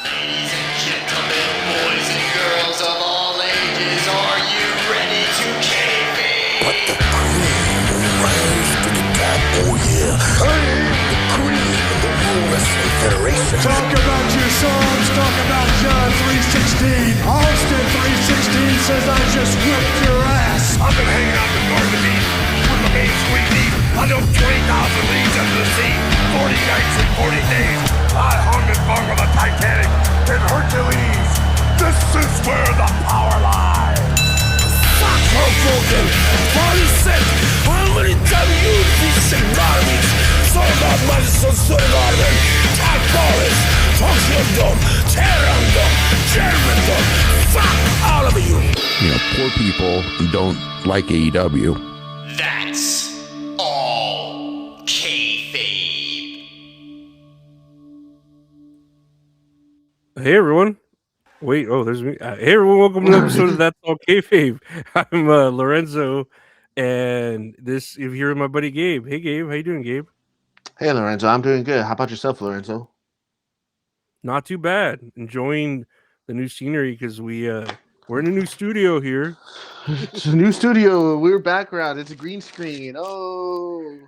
Ladies and gentlemen, boys and girls of all ages, are you ready to kayfabe? But the cream will rise to the top, oh yeah. I am the cream of the World Wrestling Federation. Talk about your songs, talk about John 316. Austin 316 says I just whipped your ass. I've been hanging out the garden of Eden with my main squeak deep. I know 20,000 leagues under the sea, 40 nights and 40 days. I hung and bung on the Titanic in Hercules. This is where the power lies. Fuck Hulk Hogan, body set. How many times you this and garbage? Sorry about Madison Square Garden. Todd Forest, Foxyondom, Terrandom, Germandom. Fuck all of you. You know, poor people who don't like AEW. That's all kayfabe. Hey everyone! Wait, there's me. Hey everyone! Welcome to an episode of That's All Kayfabe. I'm Lorenzo, and if you're here with my buddy Gabe. Hey Gabe, how you doing, Gabe? Hey Lorenzo, I'm doing good. How about yourself, Lorenzo? Not too bad. Enjoying the new scenery because we're in a new studio here. It's a new studio, a weird background. It's a green screen. Oh,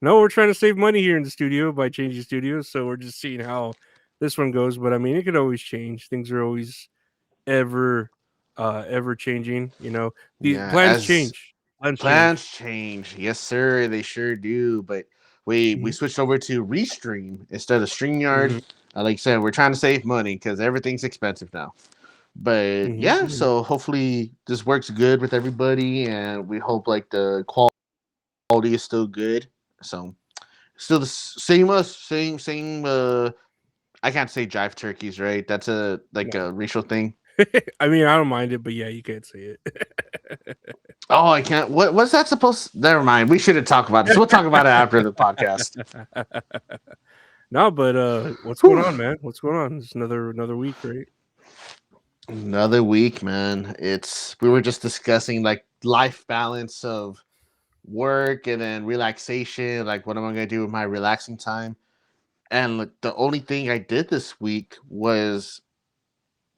No, we're trying to save money here in the studio by changing studios, so we're just seeing how this one goes. But I mean, it could always change. Things are always ever changing. You know, the yeah, plans change. Plans change. Yes, sir. They sure do. But we switched over to Restream instead of StreamYard. Mm-hmm. Like I said, we're trying to save money because everything's expensive now. But yeah, so hopefully this works good with everybody, and we hope like the quality is still good. So still the same. I can't say jive turkeys, right? That's a racial thing. I mean, I don't mind it, but yeah, you can't say it. Oh, I can't. What's that supposed? Never mind. We shouldn't talk about this. We'll talk about it after the podcast. No, but what's going on, man? What's going on? It's another week, right? Another week, man. We were just discussing like life balance of work and then relaxation. Like, what am I gonna do with my relaxing time? And like, the only thing I did this week was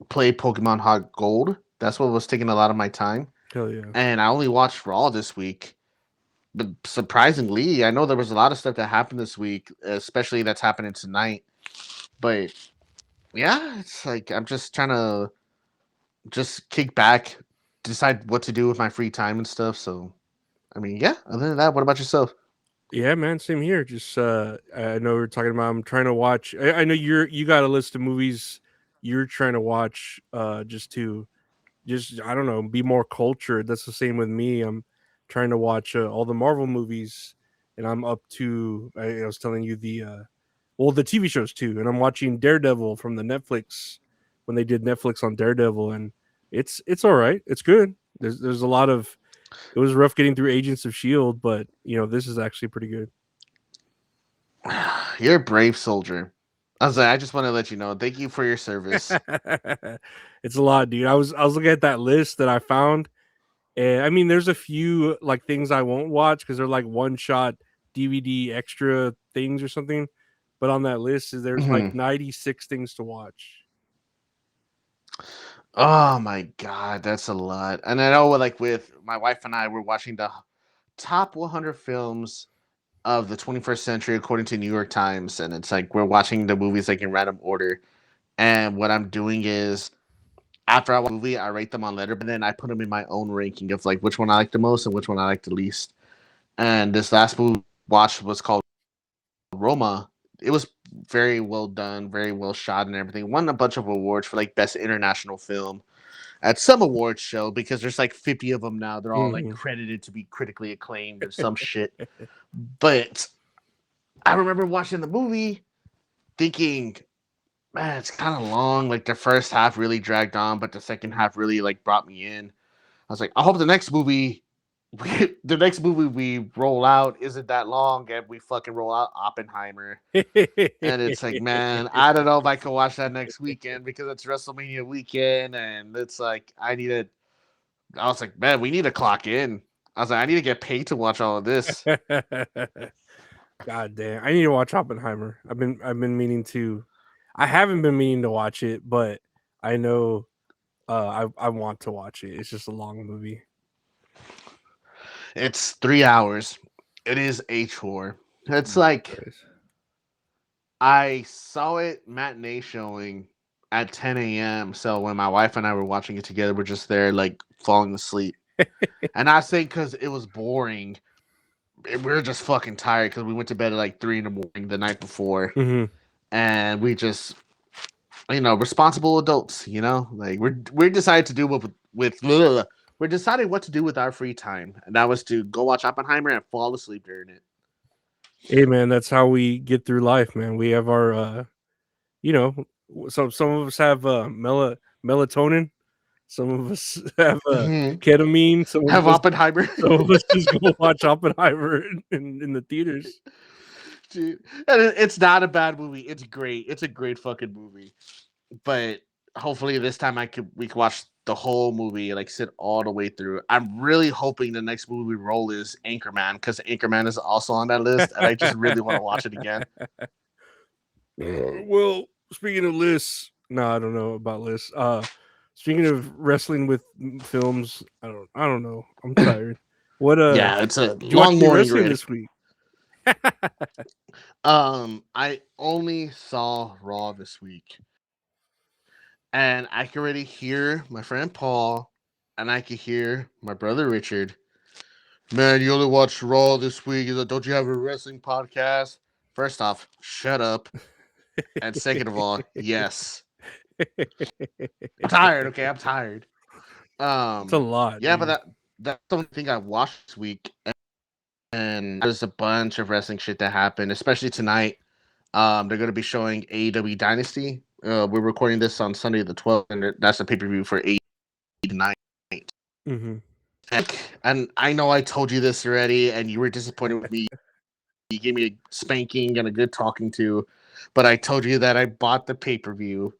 play Pokemon Heart Gold. That's what was taking a lot of my time. Hell yeah. And I only watched Raw this week. But surprisingly, I know there was a lot of stuff that happened this week, especially that's happening tonight. But yeah, it's like I'm just trying to just kick back, decide what to do with my free time and stuff. So, I mean, yeah, other than that, what about yourself? Yeah, man, same here. Just I know we're talking about. I'm trying to watch. I know you got a list of movies you're trying to watch. Just I don't know, be more cultured. That's the same with me. I'm trying to watch all the Marvel movies, and I'm up to. I was telling you the TV shows too, and I'm watching Daredevil from the Netflix when they did Netflix on Daredevil, and it's all right. It's good. There's a lot of. It was rough getting through Agents of S.H.I.E.L.D., but, this is actually pretty good. You're a brave soldier. I just want to let you know. Thank you for your service. It's a lot, dude. I was looking at that list that I found, and I mean, there's a few like things I won't watch because they're like one-shot DVD extra things or something. But on that list, there's like 96 things to watch. Oh my God, that's a lot. And I know, like, with my wife and I, we're watching the top 100 films of the 21st century according to New York Times, and it's like we're watching the movies like in random order. And what I'm doing is, after I watch a movie, I rate them on Letterboxd, and then I put them in my own ranking of like which one I like the most and which one I like the least. And this last movie I watched was called Roma. It was very well done, very well shot, and everything. Won a bunch of awards for like best international film at some awards show because there's like 50 of them now. They're all like credited to be critically acclaimed or some shit. But I remember watching the movie thinking, man, it's kind of long. Like the first half really dragged on, but the second half really like brought me in. I was like, I hope the next movie we roll out isn't that long and we fucking roll out Oppenheimer. And it's like, man, I don't know if I can watch that next weekend because it's WrestleMania weekend, and it's like I was like, man, we need to clock in. I was like, I need to get paid to watch all of this. God damn, I need to watch Oppenheimer. I've been meaning to. I haven't been meaning to watch it, but I know I want to watch it. It's just a long movie. It's 3 hours. It is a chore. It's like I saw it matinee showing at 10 a.m. So when my wife and I were watching it together, we're just there like falling asleep. And I say because it was boring. We were just fucking tired because we went to bed at like 3 in the morning the night before. Mm-hmm. And we just, responsible adults, like we decided to do we're deciding what to do with our free time. And that was to go watch Oppenheimer and fall asleep during it. Hey man, that's how we get through life, man. We have our some of us have melatonin, some of us have ketamine, Have Oppenheimer. some of us just go watch Oppenheimer in the theaters. Dude. And it's not a bad movie. It's great. It's a great fucking movie. But hopefully this time we can watch the whole movie, like sit all the way through. I'm really hoping the next movie we roll is Anchorman, because Anchorman is also on that list, and I just really want to watch it again. Well, speaking of lists, no, I don't know about lists. Speaking of wrestling with films, I don't know. I'm tired. What yeah, it's a did you watch long any morning wrestling already. this week? I only saw Raw this week. And I can already hear my friend Paul, and I can hear my brother Richard. Man, you only watched Raw this week. Don't you have a wrestling podcast? First off, shut up. And second of all, yes. I'm tired, okay? I'm tired. It's a lot. Yeah, dude. but that's the only thing I watched this week. And there's a bunch of wrestling shit that happened, especially tonight. They're going to be showing AEW Dynasty. We're recording this on Sunday the 12th, and that's a pay-per-view for AEW tonight. Mm-hmm. And I know I told you this already, and you were disappointed with me. You gave me a spanking and a good talking to, but I told you that I bought the pay-per-view,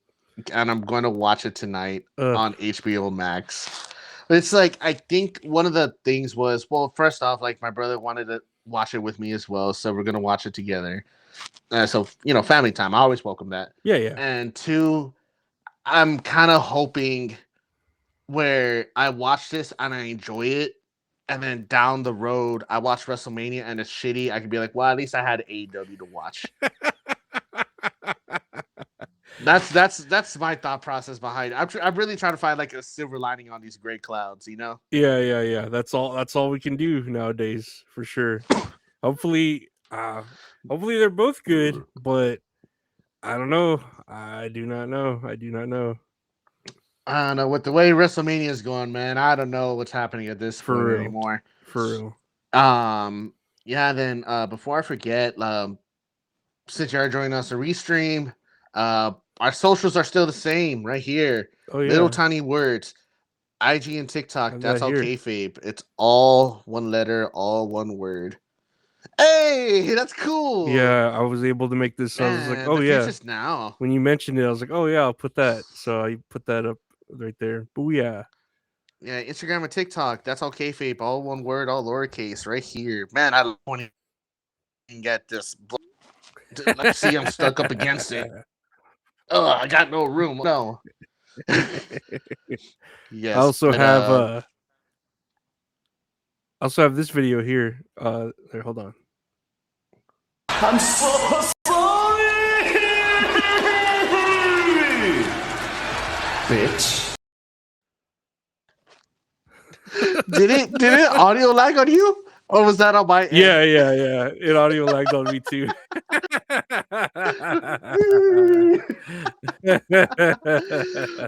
and I'm going to watch it tonight on HBO Max. It's like, I think one of the things was, well, first off, like, my brother wanted to watch it with me as well, so we're going to watch it together. So, family time. I always welcome that. Yeah. And two, I'm kind of hoping where I watch this and I enjoy it, and then down the road I watch WrestleMania and it's shitty, I could be like, well, at least I had AEW to watch. That's my thought process behind it. I'm really trying to find like a silver lining on these gray clouds, Yeah. That's all we can do nowadays, for sure. Hopefully they're both good, but I don't know. I do not know. I don't know, with the way WrestleMania is going, man. I don't know what's happening at this point anymore. For real. Yeah. Then before I forget, since you're joining us a restream, our socials are still the same right here. Oh yeah. Little tiny words. IG and TikTok. That's all kayfabe. It's all one letter, all one word. Hey, that's cool. Yeah, I was able to make this. So I was like, oh yeah. Now. When you mentioned it, I was like, oh yeah, I'll put that. So I put that up right there. Booyah. Yeah, Instagram and TikTok. That's all kayfabe. All one word, all lowercase right here. Man, I want to get this. Let's see, I'm stuck up against it. Oh, I got no room. No. Yes. I also have this video here. There, hold on. I'm so sorry, bitch. Did it audio lag on you? Or was that on my end? Yeah. It audio lagged on me too.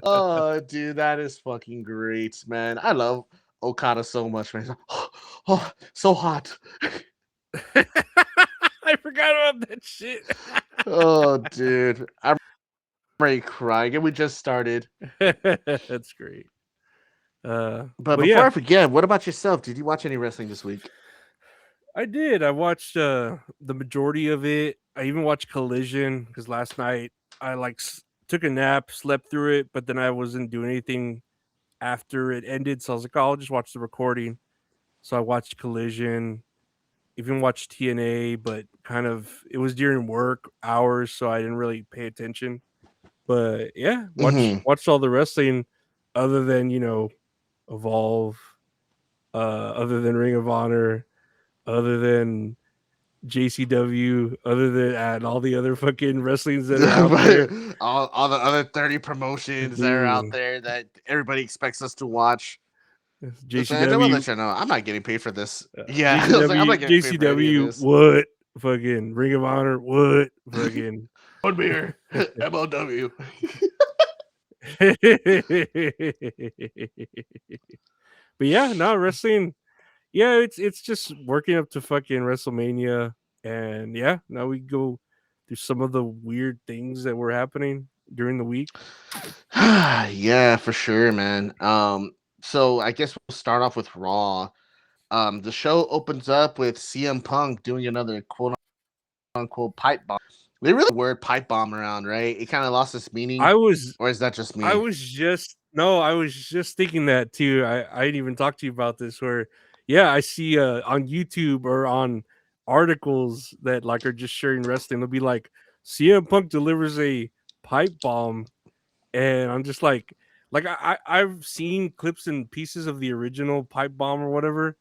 Oh, dude, that is fucking great, man. I love Okada so much, man. Oh, so hot. I forgot about that shit. Oh, dude. I'm ready crying, and we just started. That's great. But before I forget, what about yourself? Did you watch any wrestling this week? I did. I watched the majority of it. I even watched Collision because last night I took a nap, slept through it, but then I wasn't doing anything after it ended. So I was like, oh, I'll just watch the recording. So I watched Collision. even watched TNA, but kind of it was during work hours, so I didn't really pay attention. But yeah, watched all the wrestling other than, Evolve, other than Ring of Honor, other than JCW, other than and all the other fucking wrestlings that are out there. all the other 30 promotions that are out there that everybody expects us to watch. Listen, I will JCW, let you know, I'm not getting paid for this. Yeah, I was like, I'm JCW, not getting paid for any of JCW, this. what? Fucking Ring of Honor, what? Fucking One beer, MLW. But yeah, no wrestling. Yeah, it's just working up to fucking WrestleMania, and yeah, now we go through some of the weird things that were happening during the week. Yeah, for sure, man. So I guess we'll start off with Raw. The show opens up with CM Punk doing another quote unquote pipe bomb. They really word pipe bomb around, right? It kind of lost its meaning. Or is that just me? I was just thinking that too. I didn't even talk to you about this. Where I see on YouTube or on articles that like are just sharing wrestling. They'll be like CM Punk delivers a pipe bomb, and I'm just like I've seen clips and pieces of the original pipe bomb or whatever,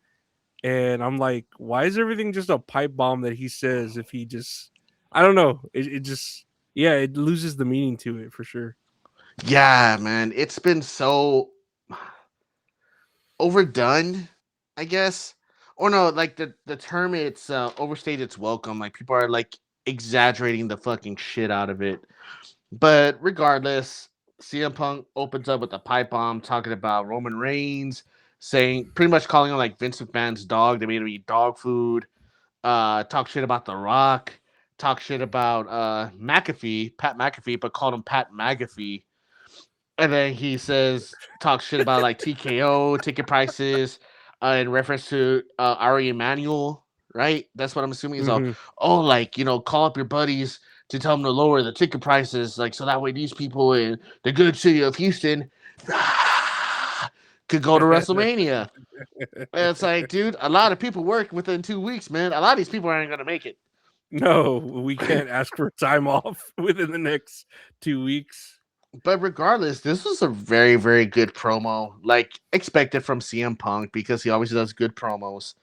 and I'm like, why is everything just a pipe bomb that he says? If he just, I don't know, it just it loses the meaning to it for sure. Yeah, man, it's been so overdone, I guess. Or no, like the term it's overstayed its welcome. Like people are like exaggerating the fucking shit out of it. But regardless, CM Punk opens up with a pipe bomb talking about Roman Reigns, saying pretty much calling him like Vince McMahon's dog. They made him eat dog food. Talk shit about The Rock. Talk shit about McAfee, Pat McAfee, but called him Pat McAfee. And then he says, talk shit about like TKO ticket prices in reference to Ari Emanuel, right? That's what I'm assuming. Is like, call up your buddies to tell them to lower the ticket prices, like so that way these people in the good city of Houston could go to WrestleMania. And it's like, dude, a lot of people work within 2 weeks, man. A lot of these people aren't gonna make it. No, we can't ask for time off within the next 2 weeks. But regardless, this was a very, very good promo, like expected from CM Punk because he always does good promos.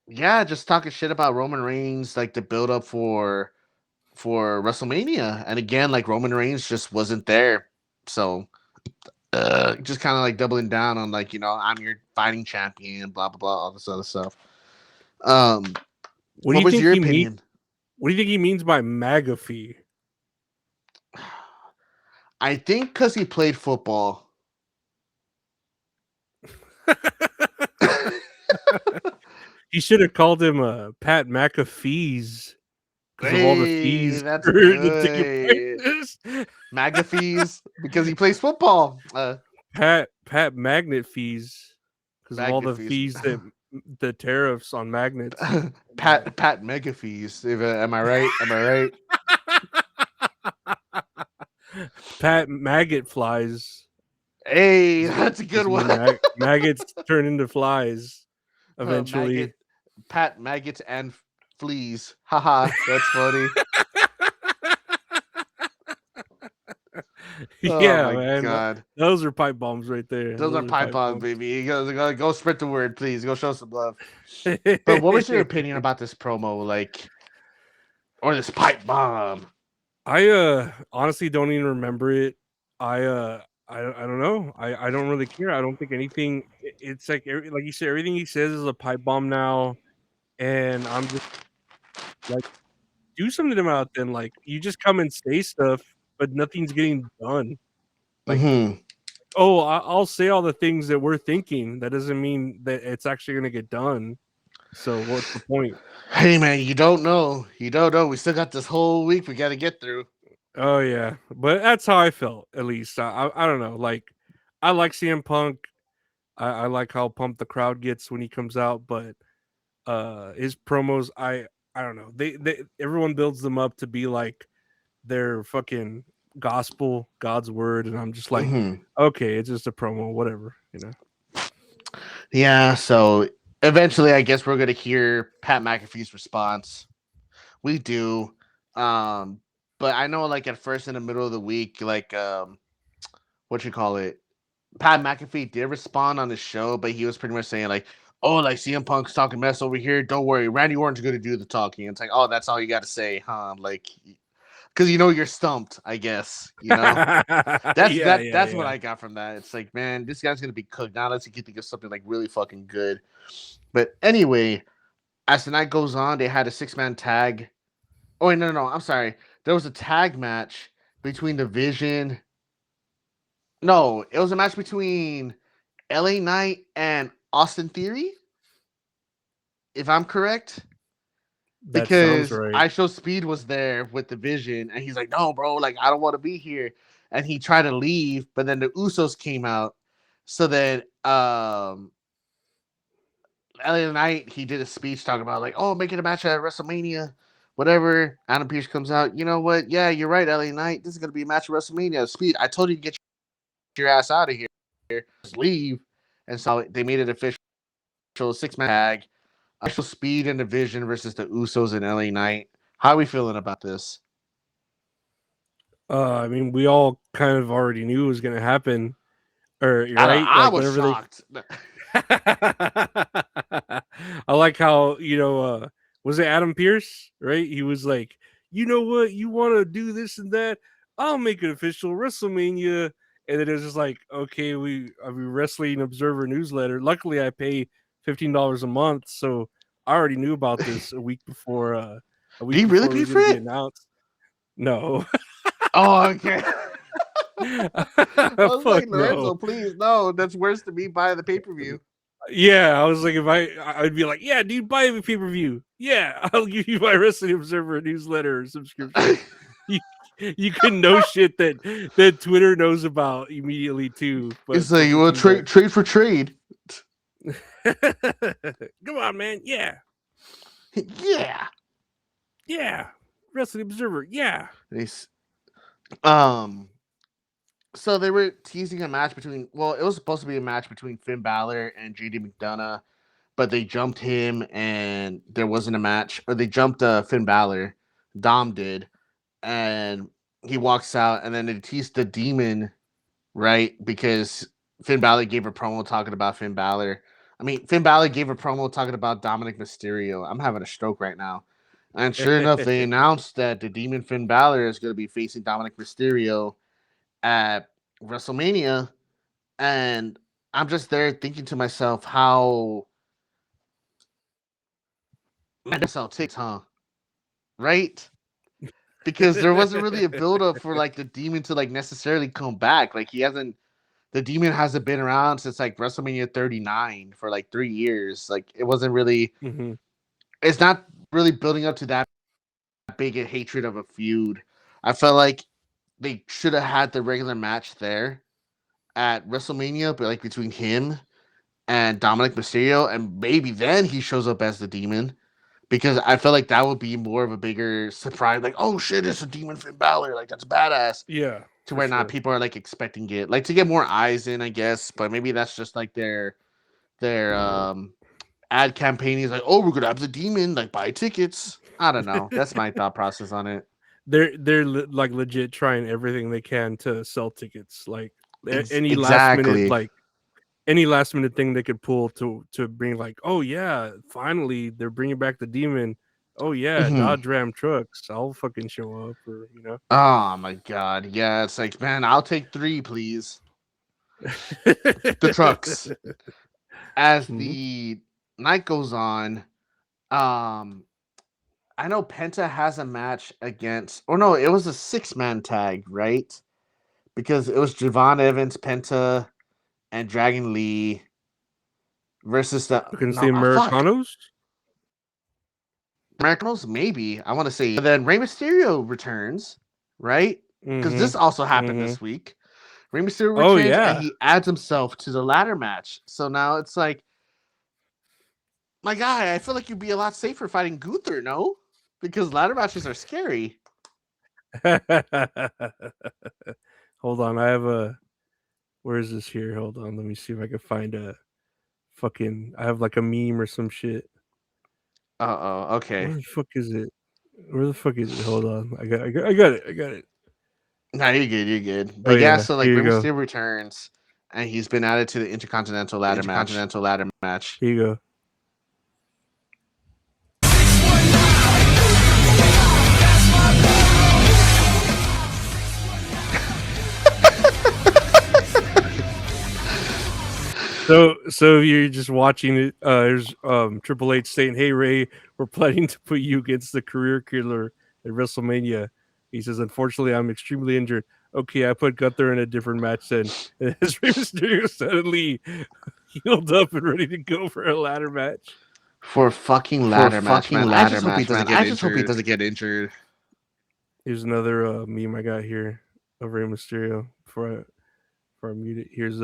Just talking shit about Roman Reigns, like the build up for WrestleMania, and again, like Roman Reigns just wasn't there, so just kind of like doubling down on like I'm your fighting champion, blah blah blah, all this other stuff. What was your opinion? What do you think he means by McAfee? I think because he played football. He should have called him Pat McAfee's because of all the fees. That's good. McAfee's because he plays football. Pat Magnet fees because of all the fees that the tariffs on magnets. Pat McAfee's. Am I right? Am I right? Pat Maggot flies. Hey, that's a good one. Maggots turn into flies eventually. Pat Maggots and fleas. Haha, that's funny. Yeah, man. God. Those are pipe bombs right there. Those are pipe bombs, baby. Go spread the word, please. Go show some love. But what was your opinion about this promo, or this pipe bomb? I honestly don't even remember it. I don't know. I don't really care. I don't think anything. It's like you said, everything he says is a pipe bomb now, and I'm just like, do something about them. Like you just come and say stuff, but nothing's getting done. Like, I'll say all the things that we're thinking. That doesn't mean that it's actually going to get done. So what's the point? Hey man, you don't know. We still got this whole week we got to get through. Oh yeah, but that's how I felt. At least I don't know. Like I like CM Punk. I like how pumped the crowd gets when he comes out. But his promos, I don't know. They everyone builds them up to be like their fucking gospel, God's word, and I'm just like, okay, it's just a promo, whatever, Yeah. So eventually, I guess we're gonna hear Pat McAfee's response. We do, but I know like at first in the middle of the week, like what you call it, Pat McAfee did respond on the show, but he was pretty much saying like, "Oh, like CM Punk's talking mess over here. Don't worry, Randy Orton's going to do the talking." It's like, "Oh, that's all you got to say, huh?" Like, because you're stumped, I guess. That's Yeah, that's what yeah. I got from that. It's like, man, this guy's going to be cooked now. Let's think of something like really fucking good. But anyway, as the night goes on, they had a 6-man tag. Oh, wait, no, I'm sorry. There was a tag match between the Vision. No, it was a match between LA Knight and Austin Theory, if I'm correct. That sounds Because right. ISO Speed was there with the Vision, and he's like, "No, bro, like I don't want to be here." And he tried to leave, but then the Usos came out. So then LA Knight, he did a speech talking about like, "Oh, making a match at WrestleMania." Whatever. Adam Pearce comes out. You know what? Yeah, you're right, LA Knight. This is gonna be a match at WrestleMania. Speed, I told you to get your ass out of here. Just leave. And so they made it official 6-man tag. Actual Speed and Division versus the Usos and LA Knight. How are we feeling about this? I mean, we all kind of already knew it was going to happen, or I don't know. right? I Like was whenever they. shocked. I like how was it Adam Pierce? Right? He was like, you know what? You want to do this and that? I'll make it official WrestleMania. And then it was just like, okay, I mean, Wrestling Observer newsletter. Luckily, I pay $15 a month, so I already knew about this a week before. A Do week you really before it pay was for going to be it? announced. No. Oh, okay. I was Fuck like, no. Lorenzo, please, no. That's worse than me buying the pay-per-view. Yeah, I was like, if I'd be like, yeah, dude, buy a pay per view. Yeah, I'll give you my Wrestling Observer newsletter or subscription. You, you can know shit that Twitter knows about immediately too. But It's like, fucking well, do that. trade for trade. Come on, man. Yeah, Yeah. yeah. Wrestling Observer. Yeah. Um. So they were teasing a match between. Well, it was supposed to be a match between Finn Balor and JD McDonough, but they jumped him, and there wasn't a match. Or they jumped Finn Balor. Dom did, and he walks out, and then they teased the Demon, right? Because Finn Balor gave a promo talking about Finn Balor. I mean, Finn Balor gave a promo talking about Dominic Mysterio. I'm having a stroke right now. And sure enough, they announced that the Demon Finn Balor is going to be facing Dominic Mysterio at WrestleMania. And I'm just there thinking to myself, how man, that's how it takes, huh? Right? Because there wasn't really a build up for like the Demon to like necessarily come back. Like the Demon hasn't been around since like WrestleMania 39 for like 3 years. Like it wasn't really, Mhm. it's not really building up to that big a hatred of a feud. I felt like they should have had the regular match there at WrestleMania, but like between him and Dominic Mysterio, and maybe then he shows up as the Demon. Because I felt like that would be more of a bigger surprise. Like, oh shit, it's a Demon Finn Balor. Like that's badass. Yeah, To for where not sure. people are like expecting it, like to get more eyes in, I guess. But maybe that's just like their ad campaign is like, oh, we're gonna have the Demon, like buy tickets. I don't know. That's my thought process on it. They're like legit trying everything they can to sell tickets. Like any last minute Exactly. any last minute thing they could pull to bring like, oh yeah, finally they're bringing back the Demon. Oh yeah, Mhm. Dodge Ram trucks. I'll fucking show up, or. Oh my god. Yeah, it's like, man, I'll take 3, please. The trucks. As Mhm. the night goes on, um, I know Penta has a match against, or no, it was a 6-man tag, right? Because it was Javon Evans, Penta, and Dragon Lee versus the Against the no, fuck, Americanos. Americanos. Maybe I want to say. But then Rey Mysterio returns, right? Because Mm-hmm. this also happened Mm-hmm. this week. Rey Mysterio Oh returns and yeah. he adds himself to the ladder match. So now it's like, my guy, I feel like you'd be a lot safer fighting Gunther, no? Because ladder matches are scary. Hold on, I have a. Where is this here? Hold on, let me see if I can fucking. I have like a meme or some shit. Okay. Where the fuck is it? Where the fuck is it? Hold on. I got it. No, you're good. Oh But yeah, yeah, so like here you Rey go. Mysterio returns, and he's been added to the Intercontinental Ladder match. Here you go. So if you're just watching it, there's Triple H saying, "Hey Ray, we're planning to put you against the career killer at WrestleMania." He says, "Unfortunately, I'm extremely injured." Okay, I put Gunther in a different match then. And as Rey Mysterio suddenly healed up and ready to go for a ladder match. For a fucking ladder match, man. I just hope he doesn't get injured. Here's another meme I got here of Rey Mysterio before I mute it. Here's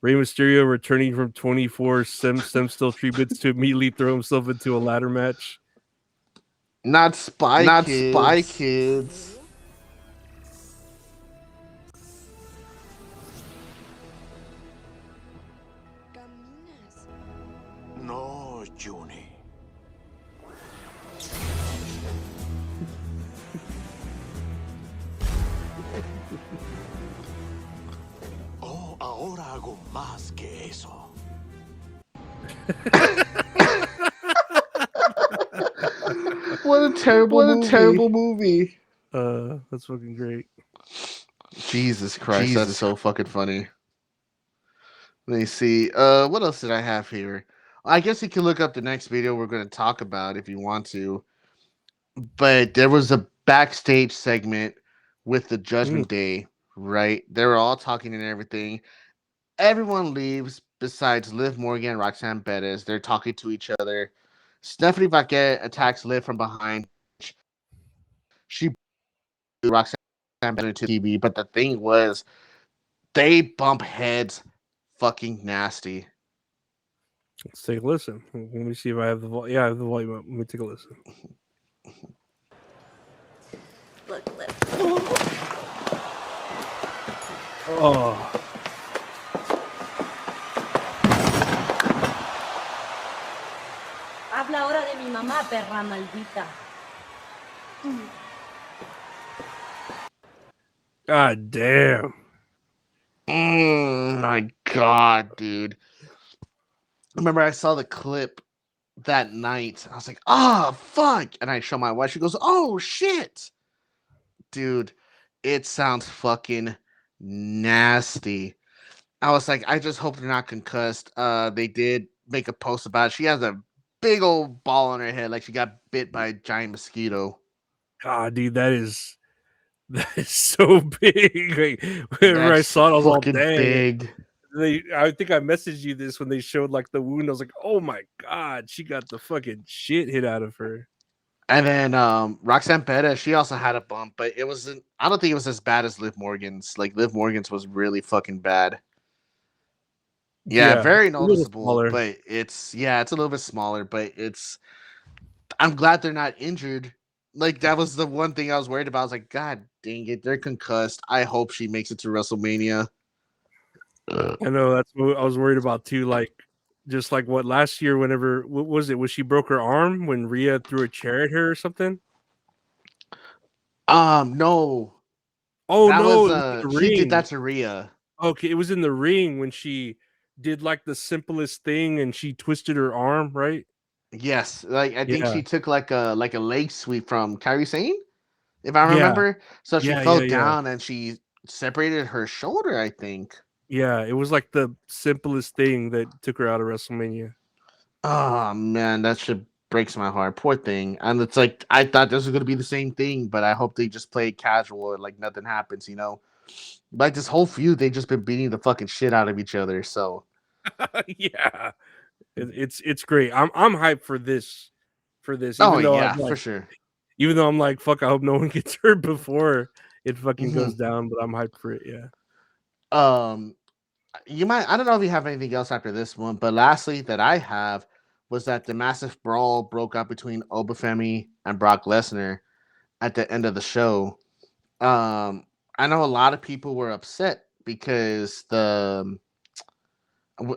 Rey Mysterio returning from 24 stem cell treatments to immediately throw himself into a ladder match. Not Spy Kids. No, Juni. Oh, ahora hago más que eso. What a terrible movie. That's fucking great. Jesus Christ, that's so fucking funny. Let me see. What else did I have here? I guess you can look up the next video we're going to talk about if you want to. But there was a backstage segment with the Judgment Day, right? They were all talking and everything. Everyone leaves besides Liv Morgan and Roxanne Perez. They're talking to each other. Stephanie Paquette attacks Liv from behind. She Roxanne Perez into TV, but the thing was, they bump heads fucking nasty. Let's take a listen. Let me see if I have the volume. Yeah, I have the volume up. Let me take a listen. Look, Liv. Oh. Habla ahora de mi mamá, perra maldita. God damn. My God, dude. Remember, I saw the clip that night. I was like, fuck. And I show my wife. She goes, oh, shit. Dude, it sounds fucking nasty. I was like, I just hope they're not concussed. They did make a post about it. She has a big old ball on her head like she got bit by a giant mosquito. God, dude, that is so big. Like, whenever I saw it, I was all big. I think I messaged you this when they showed like the wound. I was like, oh my God, she got the fucking shit hit out of her. And then Roxanne Perez, she also had a bump, but it wasn't. I don't think it was as bad as Liv Morgan's. Like Liv Morgan's was really fucking bad. Yeah, very noticeable, but it's a little bit smaller, but I'm glad they're not injured. Like that was the one thing I was worried about. I was like, God dang it, they're concussed. I hope she makes it to WrestleMania. I know that's what I was worried about too. Like, just like what last year, whenever what was it? Was she broke her arm when Rhea threw a chair at her or something? No. Oh that no, was, she did that to Rhea. Okay, it was in the ring when she did like the simplest thing and she twisted her arm, right? Yes, like I think she took like a leg sweep from Kairi Sane, if I remember. So she fell down and she separated her shoulder, I think. Yeah, it was like the simplest thing that took her out of WrestleMania. Oh man, that shit breaks my heart. Poor thing. And it's like I thought this was gonna be the same thing, but I hope they just play it casual and like nothing happens, you know. Like this whole feud, they've just been beating the fucking shit out of each other. So yeah, it's great. I'm hyped for this. Oh yeah, for sure. Even though I'm like, fuck, I hope no one gets hurt before it fucking goes down, but I'm hyped for it. Yeah. You might. I don't know if you have anything else after this one, but lastly, that I have was that the massive brawl broke out between Obafemi and Brock Lesnar at the end of the show. I know a lot of people were upset because the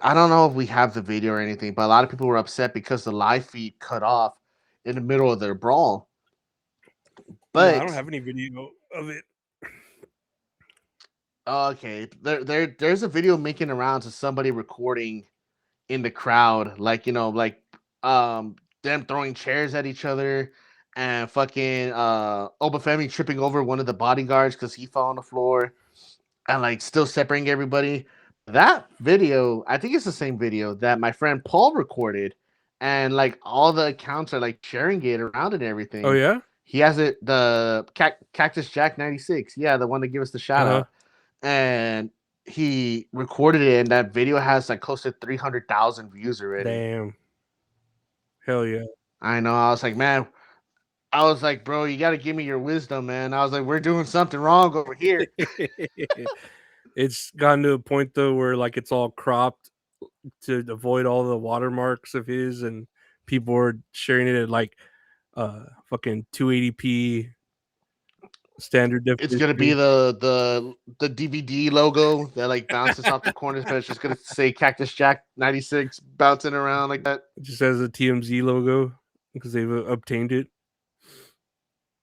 I don't know if we have the video or anything, but a lot of people were upset because the live feed cut off in the middle of their brawl. No, I don't But have any video of it. okay, there's a video making around to somebody recording in the crowd, like them throwing chairs at each other and fucking Obafemi tripping over one of the bodyguards because he fell on the floor and like still separating everybody. That video, I think it's the same video that my friend Paul recorded, and like all the accounts are like sharing it around and everything. Oh yeah. He has it, the Cactus Jack 96, yeah, the one that gave us the shout out, and he recorded it, and that video has like close to 300,000 views already. Damn. Hell yeah. I know. I was like, man, I was like, bro, you got to give me your wisdom, man. I was like, we're doing something wrong over here. It's gotten to a point though where like it's all cropped to avoid all the watermarks of his, and people are sharing it at like fucking 280p standard definition. It's gonna be the DVD logo that like bounces off the corners, but it's just gonna say Cactus Jack 96 bouncing around like that. It just has a TMZ logo because they've obtained it.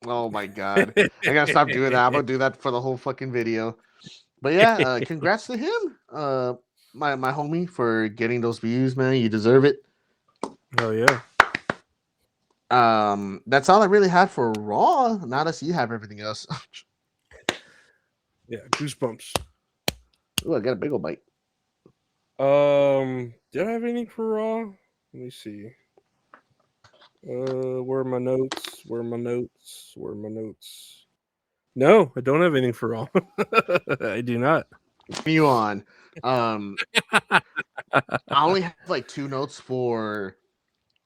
Oh my god. I gotta stop doing that. I'm gonna do that for the whole fucking video. But yeah, congrats to him. My homie, for getting those views, man. You deserve it. Oh yeah. That's all I really had for Raw. Not unless you have everything else. Yeah, goosebumps. Ooh, I got a big old bite. Did I have anything for Raw? Let me see. Where are my notes? Where are my notes? Where are my notes? No, I don't have anything for Raw. I do not. You on? I only have like 2 notes for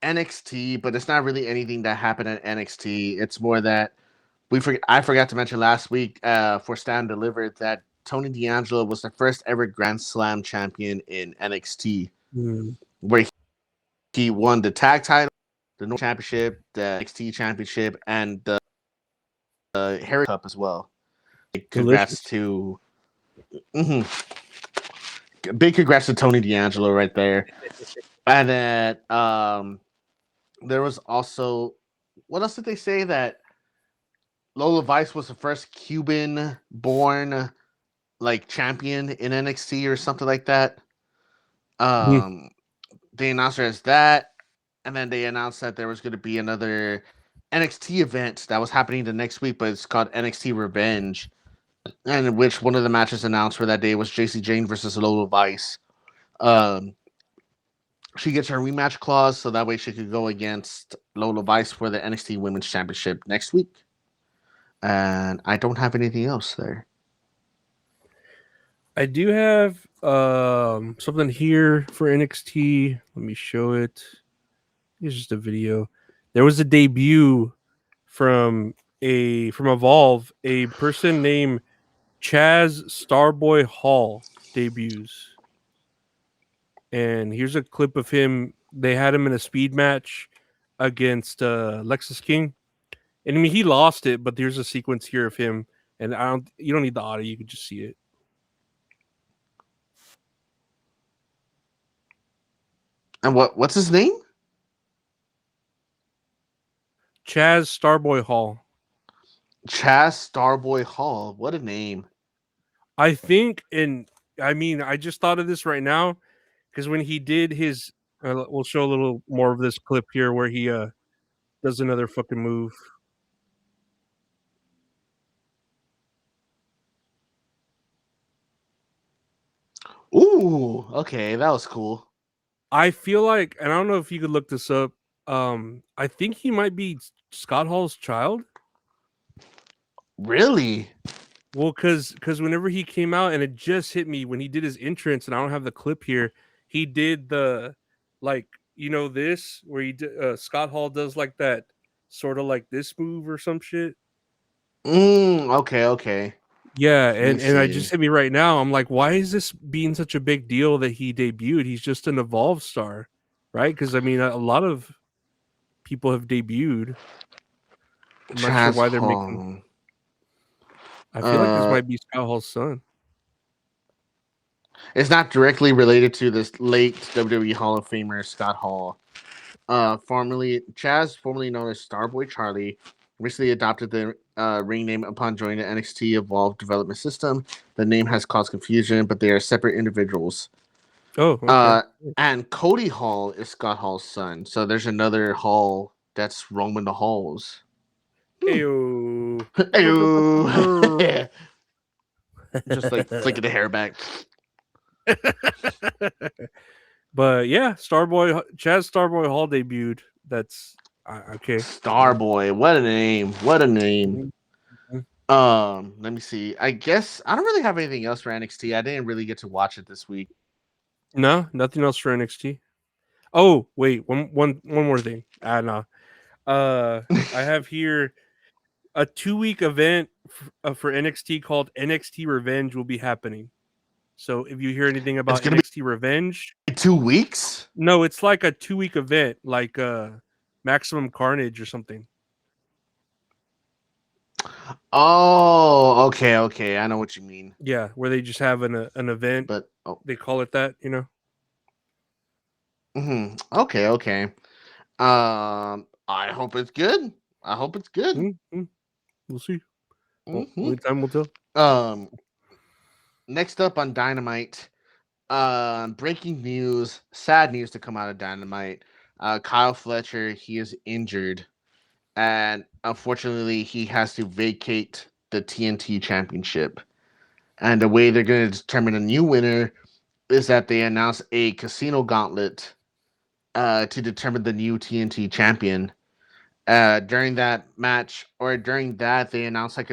NXT, but it's not really anything that happened at NXT. It's more that I forgot to mention last week for Stand Delivered that Tony D'Angelo was the first ever Grand Slam champion in NXT, where he won the tag title, the North Championship, the NXT Championship, and the Harry Cup as well. Congrats to big congrats to Tony D'Angelo right there. And then there was also, what else did they say? That Lola Vice was the first Cuban-born like champion in NXT or something like that. They announced her as that, and then they announced that there was going to be another NXT event that was happening the next week, but it's called NXT Revenge, and in which one of the matches announced for that day was JC Jane versus Lola Vice. She gets her rematch clause, so that way she could go against Lola Vice for the NXT Women's Championship next week. And I don't have anything else there. I do have something here for NXT. Let me show it. It's just a video. There was a debut from Evolve. A person named Chaz Starboy Hall debuts. And here's a clip of him. They had him in a speed match against Lexus King. And I mean, he lost it, but there's a sequence here of him. And you don't need the audio, you can just see it. And what's his name? Chaz Starboy Hall. Chaz Starboy Hall. What a name. I think, and I mean, I just thought of this right now because when he did his, we'll show a little more of this clip here where he does another fucking move. Ooh, okay, that was cool. I feel like, and I don't know if you could look this up. I think he might be Scott Hall's child. Really? Well, because whenever he came out, and it just hit me when he did his entrance, and I don't have the clip here. He did the this where he did, Scott Hall does like that sort of like this move or some shit. Okay. Yeah, and I just hit me right now. I'm like, why is this being such a big deal that he debuted? He's just an Evolve star, right? Because I mean, a lot of people have debuted. I'm not sure why they're making. I feel like this might be Scott Hall's son. It's not directly related to this late WWE Hall of Famer Scott Hall. Formerly known as Starboy Charlie, recently adopted the ring name upon joining the NXT Evolved Development System. The name has caused confusion, but they are separate individuals. Oh, okay. And Cody Hall is Scott Hall's son. So there's another Hall that's roaming the halls. Ayo. Ayo. Just like flicking the hair back. But yeah, Chaz Starboy Hall debuted. That's okay. Starboy, what a name! What a name! Let me see. I guess I don't really have anything else for NXT. I didn't really get to watch it this week. No, nothing else for NXT. Oh, wait, one more thing. No. I have here a 2-week event for NXT called NXT Revenge will be happening. So if you hear anything about NXT Revenge, 2 weeks? No, it's like a 2-week event, like Maximum Carnage or something. Oh, okay. I know what you mean. Yeah, where they just have an event, but they call it that, you know. Okay. I hope it's good. Mm-hmm. We'll see. Only time will tell. Next up on Dynamite, breaking news, sad news to come out of Dynamite. Kyle Fletcher, he is injured, and unfortunately, he has to vacate the TNT Championship. And the way they're going to determine a new winner is that they announce a casino gauntlet to determine the new TNT champion. During that match, or during that, they announced like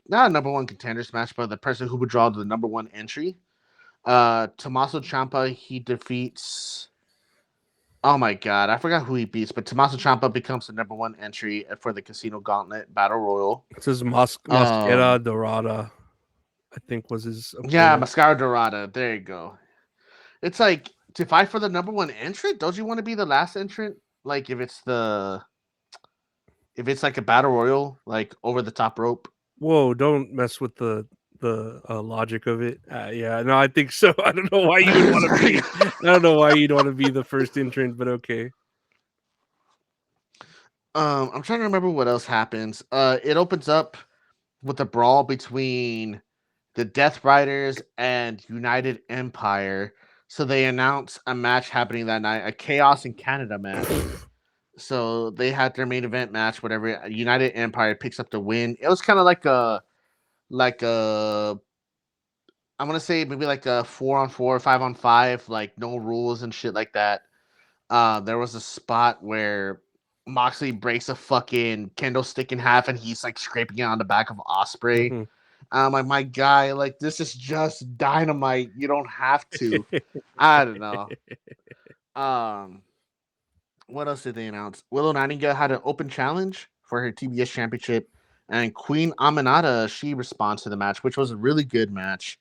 not a number one contenders match, but the person who would draw the number one entry. Tommaso Ciampa, he defeats. Oh my god, I forgot who he beats, but Tommaso Ciampa becomes the number one entry for the Casino Gauntlet Battle Royal. It says Mascara Dorada, I think was his opponent. Yeah, Mascara Dorada. There you go. It's like to fight for the number one entrant. Don't you want to be the last entrant? Like if it's like a battle royal, like over the top rope. Whoa! Don't mess with the logic of it. Yeah, no, I think so. I don't know why you would want to be. I don't know why you'd want to be the first entrant, but okay. I'm trying to remember what else happens. It opens up with a brawl between the Death Riders and United Empire. So they announce a match happening that night, a Chaos in Canada match. So they had their main event match, whatever. United Empire picks up the win. It was kind of like a I'm gonna say maybe like a 4-on-4, 5-on-5, like no rules and shit like that. There was a spot where Moxley breaks a fucking kendo stick in half and he's like scraping it on the back of Osprey. Mm-hmm. I'm like, my guy, like this is just Dynamite. You don't have to. I don't know. What else did they announce? Willow Nightingale had an open challenge for her TBS championship, and Queen Aminata, she responds to the match, which was a really good match.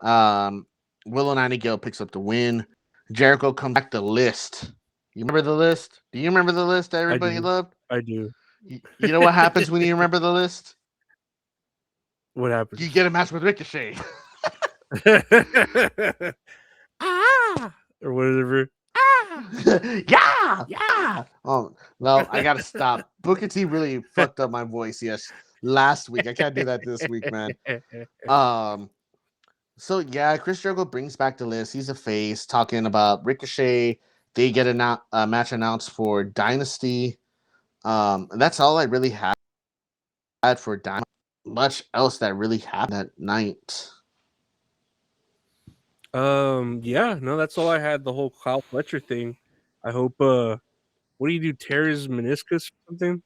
Willow Nightingale picks up the win. Jericho comes back the list. You remember the list? Do you remember the list that everybody loved? I do. You know what happens when you remember the list? What happens? You get a match with Ricochet. Or whatever. Yeah. Oh, well, I gotta stop. Booker T really fucked up my voice. Yes, last week. I can't do that this week, man. So yeah, Chris Jericho brings back the list. He's a face talking about Ricochet. They get a match announced for Dynasty. That's all I really had for Dynasty. Much else that really happened that night. Yeah, no, that's all I had. The whole Kyle Fletcher thing. I hope. What do you do? Tear his meniscus or something?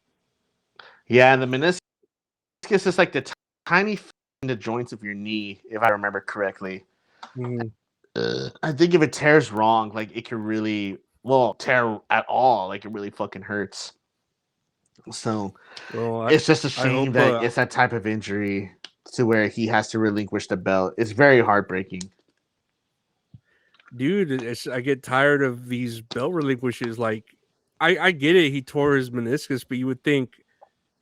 Yeah, and the meniscus is like the tiny in the joints of your knee, if I remember correctly. Mm-hmm. I think if it tears wrong, like it could really tear at all. Like it really fucking hurts. So it's just a shame that it's that type of injury to where he has to relinquish the belt. It's very heartbreaking. Dude, I get tired of these belt relinquishes. Like, I get it. He tore his meniscus, but you would think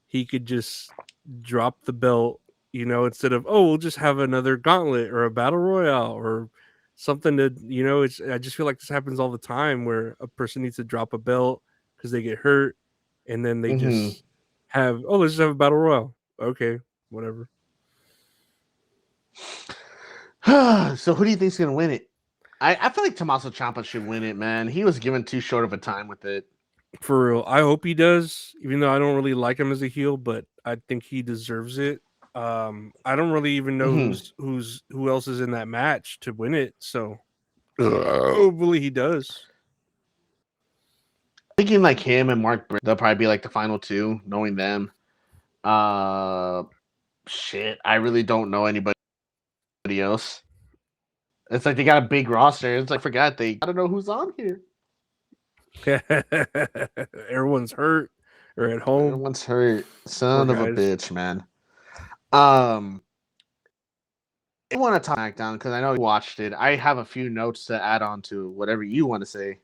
he could just drop the belt, instead of, we'll just have another gauntlet or a battle royale or something to, it's, I just feel like this happens all the time where a person needs to drop a belt because they get hurt, and then they just have, let's just have a battle royal. Okay, whatever. So who do you think's gonna win it? I feel like Tommaso Ciampa should win it, man. He was given too short of a time with it. For real, I hope he does, even though I don't really like him as a heel, but I think he deserves it. I don't really even know who else is in that match to win it, so hopefully he does. Thinking like him and Mark, they'll probably be like the final two, knowing them. Shit, I really don't know anybody else. It's like they got a big roster. It's like, I don't know who's on here. Everyone's hurt or at home. Everyone's hurt. Son of a bitch, man. I want to talk SmackDown because I know you watched it. I have a few notes to add on to whatever you want to say.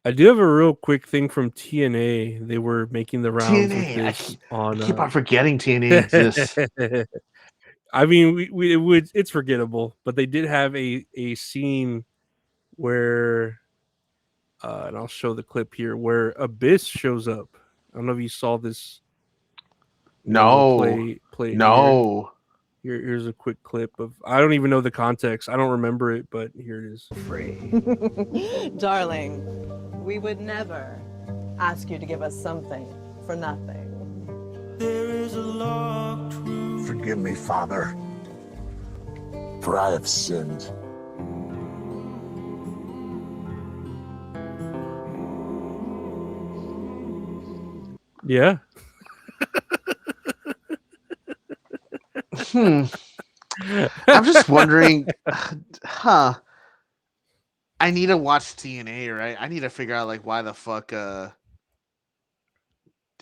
I do have a real quick thing from TNA. They were making the rounds TNA. with this I keep on forgetting TNA exists. I mean, it's forgettable, but they did have a scene where, and I'll show the clip here, where Abyss shows up. I don't know if you saw this. No. Play no. Here's a quick clip of, I don't even know the context. I don't remember it, but here it is. Darling, we would never ask you to give us something for nothing. Forgive me, Father, for I have sinned. Yeah. I'm just wondering, I need to watch TNA, right? I need to figure out like why the fuck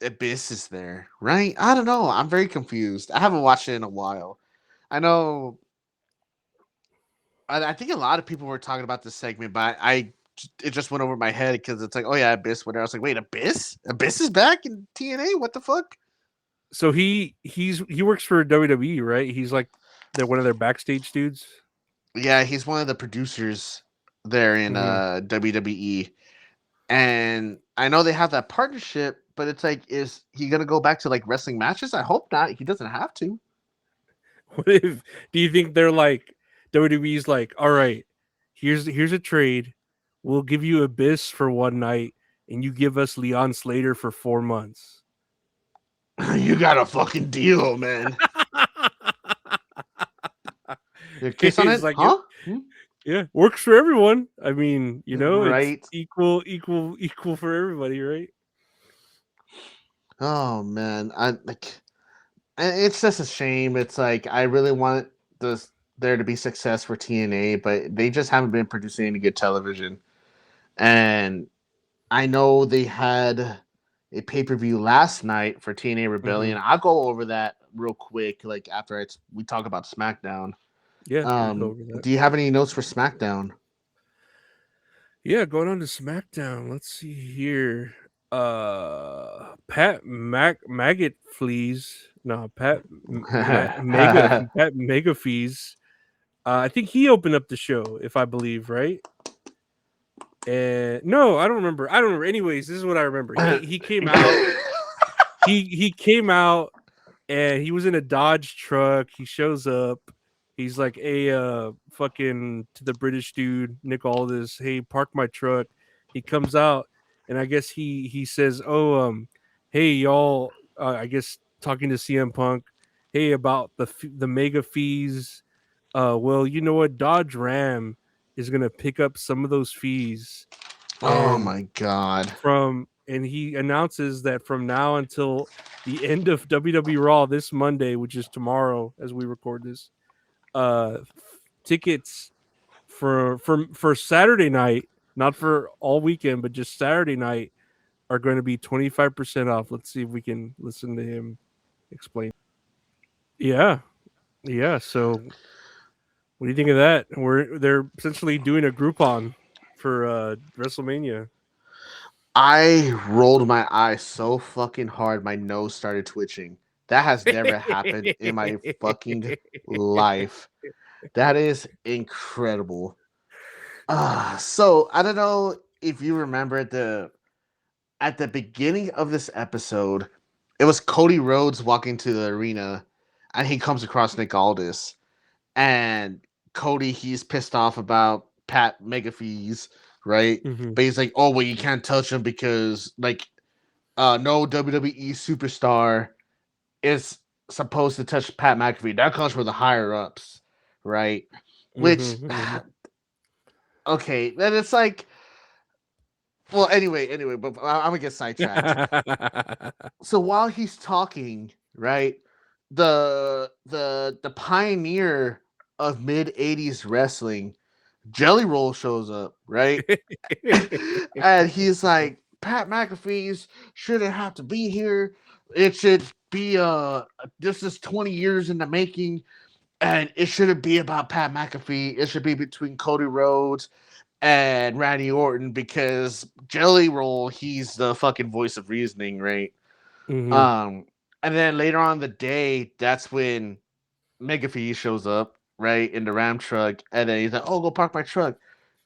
Abyss is there, right? I don't know. I'm very confused. I haven't watched it in a while. I know. I think a lot of people were talking about this segment, but it just went over my head because it's like, oh yeah, Abyss. Whatever. I was like, wait, Abyss? Abyss is back in TNA? What the fuck? So he works for WWE, right? He's like one of their backstage dudes. Yeah, he's one of the producers there in WWE, and I know they have that partnership. But it's like, is he gonna go back to like wrestling matches? I hope not. He doesn't have to. What if? Do you think they're like, WWE's like, all right, here's a trade. We'll give you Abyss for one night, and you give us Leon Slater for 4 months. You got a fucking deal, man. Your kiss on it, like, huh? Yeah, works for everyone. I mean, right? It's equal for everybody, right? Oh man, it's just a shame. It's like I really want there to be success for TNA, but they just haven't been producing any good television. And I know they had a pay-per-view last night for TNA Rebellion. I'll go over that real quick, like after we talk about SmackDown. Yeah. Do you have any notes for SmackDown? Yeah, going on to SmackDown. Let's see here. Pat McAfee's. I think he opened up the show, if I believe, right? And no, I don't remember. Anyways, this is what I remember. He came out. he came out, and he was in a Dodge truck. He shows up. He's like, hey, fucking to the British dude, Nick Aldis, hey, park my truck. He comes out. And I guess he says, hey, y'all, I guess talking to CM Punk, hey, about the mega fees. Well, you know what? Dodge Ram is going to pick up some of those fees. Oh, my God. And he announces that from now until the end of WWE Raw this Monday, which is tomorrow as we record this, tickets for Saturday night, not for all weekend, but just Saturday night, are going to be 25% off. Let's see if we can listen to him explain. Yeah. So, what do you think of that? They're essentially doing a Groupon for WrestleMania. I rolled my eyes so fucking hard, my nose started twitching. That has never happened in my fucking life. That is incredible. So I don't know if you remember at the beginning of this episode, it was Cody Rhodes walking to the arena, and he comes across Nick Aldis, and Cody, he's pissed off about Pat McAfee's, right? Mhm. But he's like, oh well, you can't touch him because like no WWE superstar is supposed to touch Pat McAfee. That comes from the higher ups, right? Which Mhm, mhm. okay, then it's like, well, anyway, but I'm gonna get sidetracked. So while he's talking, right, the pioneer of mid '80s wrestling, Jelly Roll, shows up, right, and he's like, Pat McAfee's shouldn't have to be here. It should be this is 20 years in the making, and it shouldn't be about Pat McAfee. It should be between Cody Rhodes and Randy Orton because Jelly Roll, he's the fucking voice of reasoning, right? Mhm. Um, and then later on in the day, that's when McAfee shows up, right, in the Ram truck, and then he's like, "Oh, go park my truck,"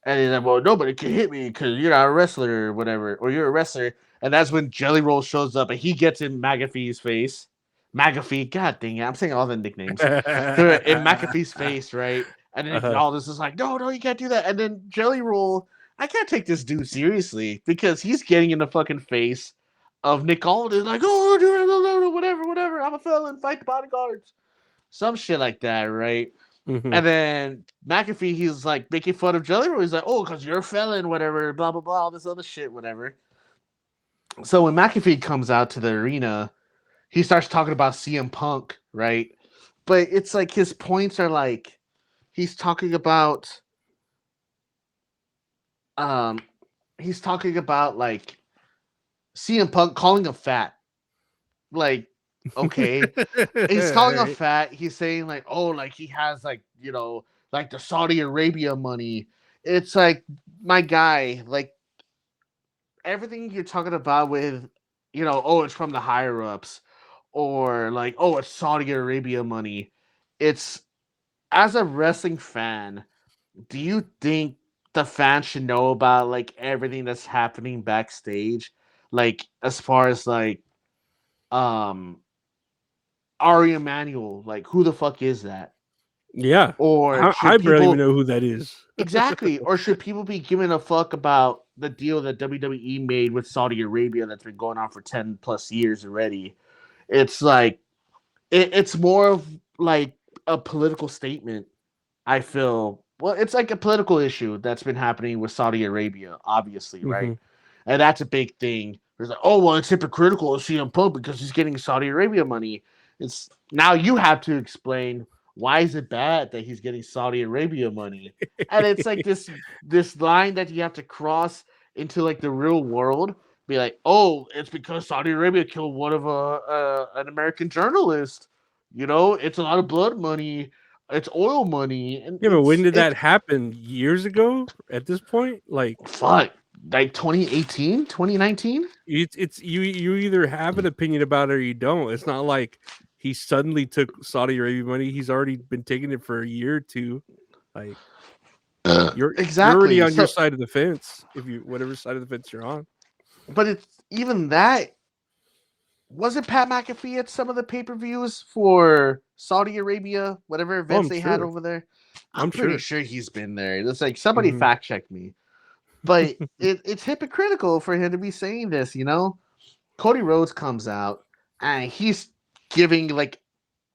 and he's like, "Well, nobody can hit me because you're not a wrestler or whatever, or you're a wrestler." And that's when Jelly Roll shows up, and he gets in McAfee's face. McAfee, god dang it, I'm saying all the nicknames. In McAfee's face, right? And then Uh-huh. all this is like, no, you can't do that. And then Jelly Roll, I can't take this dude seriously because he's getting in the fucking face of Nick Aldis, like, oh, whatever. I'm a felon, fight the bodyguards. Some shit like that, right? Mhm. And then McAfee, he's like making fun of Jelly Roll. He's like, oh, because you're a felon, whatever, blah, blah, blah, all this other shit, whatever. So when McAfee comes out to the arena, he starts talking about CM Punk, right? But it's like his points are like, he's talking about um he's talking about like CM Punk calling him fat. Like, okay. He's calling him Alright. fat. He's saying like, oh, like he has like, like the Saudi Arabia money. It's like, my guy, like everything you're talking about with, oh, it's from the higher ups, or like, oh, it's Saudi Arabia money. It's, as a wrestling fan, do you think the fans should know about like everything that's happening backstage? Like as far as like um Ari Emanuel, like who the fuck is that? Yeah. Or I should barely even people know who that is. exactly, or should people be giving a fuck about the deal that WWE made with Saudi Arabia that's been going on for 10 plus years already? It's like it's more of like a political statement. I feel, well, it's like a political issue that's been happening with Saudi Arabia, obviously, right? Mhm. And that's a big thing. It's like, oh well, it's hypocritical of CM Punk because he's getting Saudi Arabia money. It's now you have to explain why is it bad that he's getting Saudi Arabia money, and it's like this line that you have to cross into like the real world. Be like, oh, it's because Saudi Arabia killed one of an American journalist. It's a lot of blood money, it's oil money, and Yeah, but when did that happen? Years ago at this point? Like fuck, like 2018, 2019. it's you either have an opinion about it or you don't. It's not like he suddenly took Saudi Arabia money. He's already been taking it for a year or two. Like you're already Exactly. on your So, side of the fence if you whatever side of the fence you're on. but it's even that. Wasn't Pat McAfee at some of the pay-per-views for Saudi Arabia, whatever Oh, events I'm they had sure. over there? I'm I'm pretty sure. sure he's been there. It's like, somebody Mhm. fact check me. But it's hypocritical for him to be saying this. Cody Rhodes comes out and he's giving like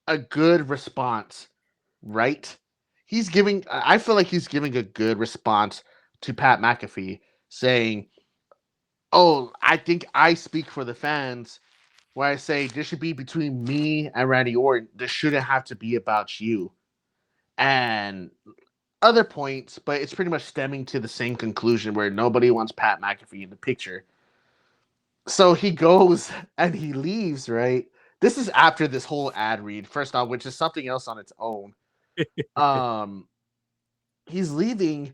a good response, right? I feel like he's giving a good response to Pat McAfee, saying, oh, I think I speak for the fans where I say this should be between me and Randy Orton. This shouldn't have to be about you. And other points, but it's pretty much stemming to the same conclusion where nobody wants Pat McAfee in the picture. So he goes and he leaves, right? This is after this whole ad read, first off, which is something else on its own. Um, he's leaving,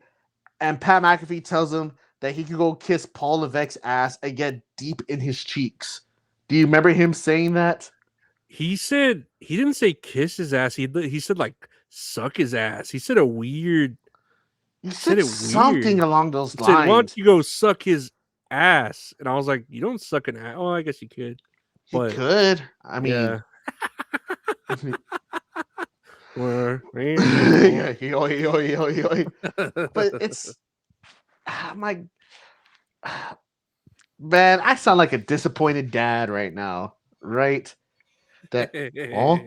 and Pat McAfee tells him that he can go kiss Paul Levesque's ass and get deep in his cheeks. Do you remember him saying that? He said he didn't say kiss his ass. He said like suck his ass. He said a weird. You Said said it something weird. along those He said, "Why lines. don't you go suck his ass?" And I was like, "You don't suck an ass." Oh, I guess you could. He But could. I mean, yeah. Well, yeah, but it's my man. I sound like a disappointed dad right now, right? That oh.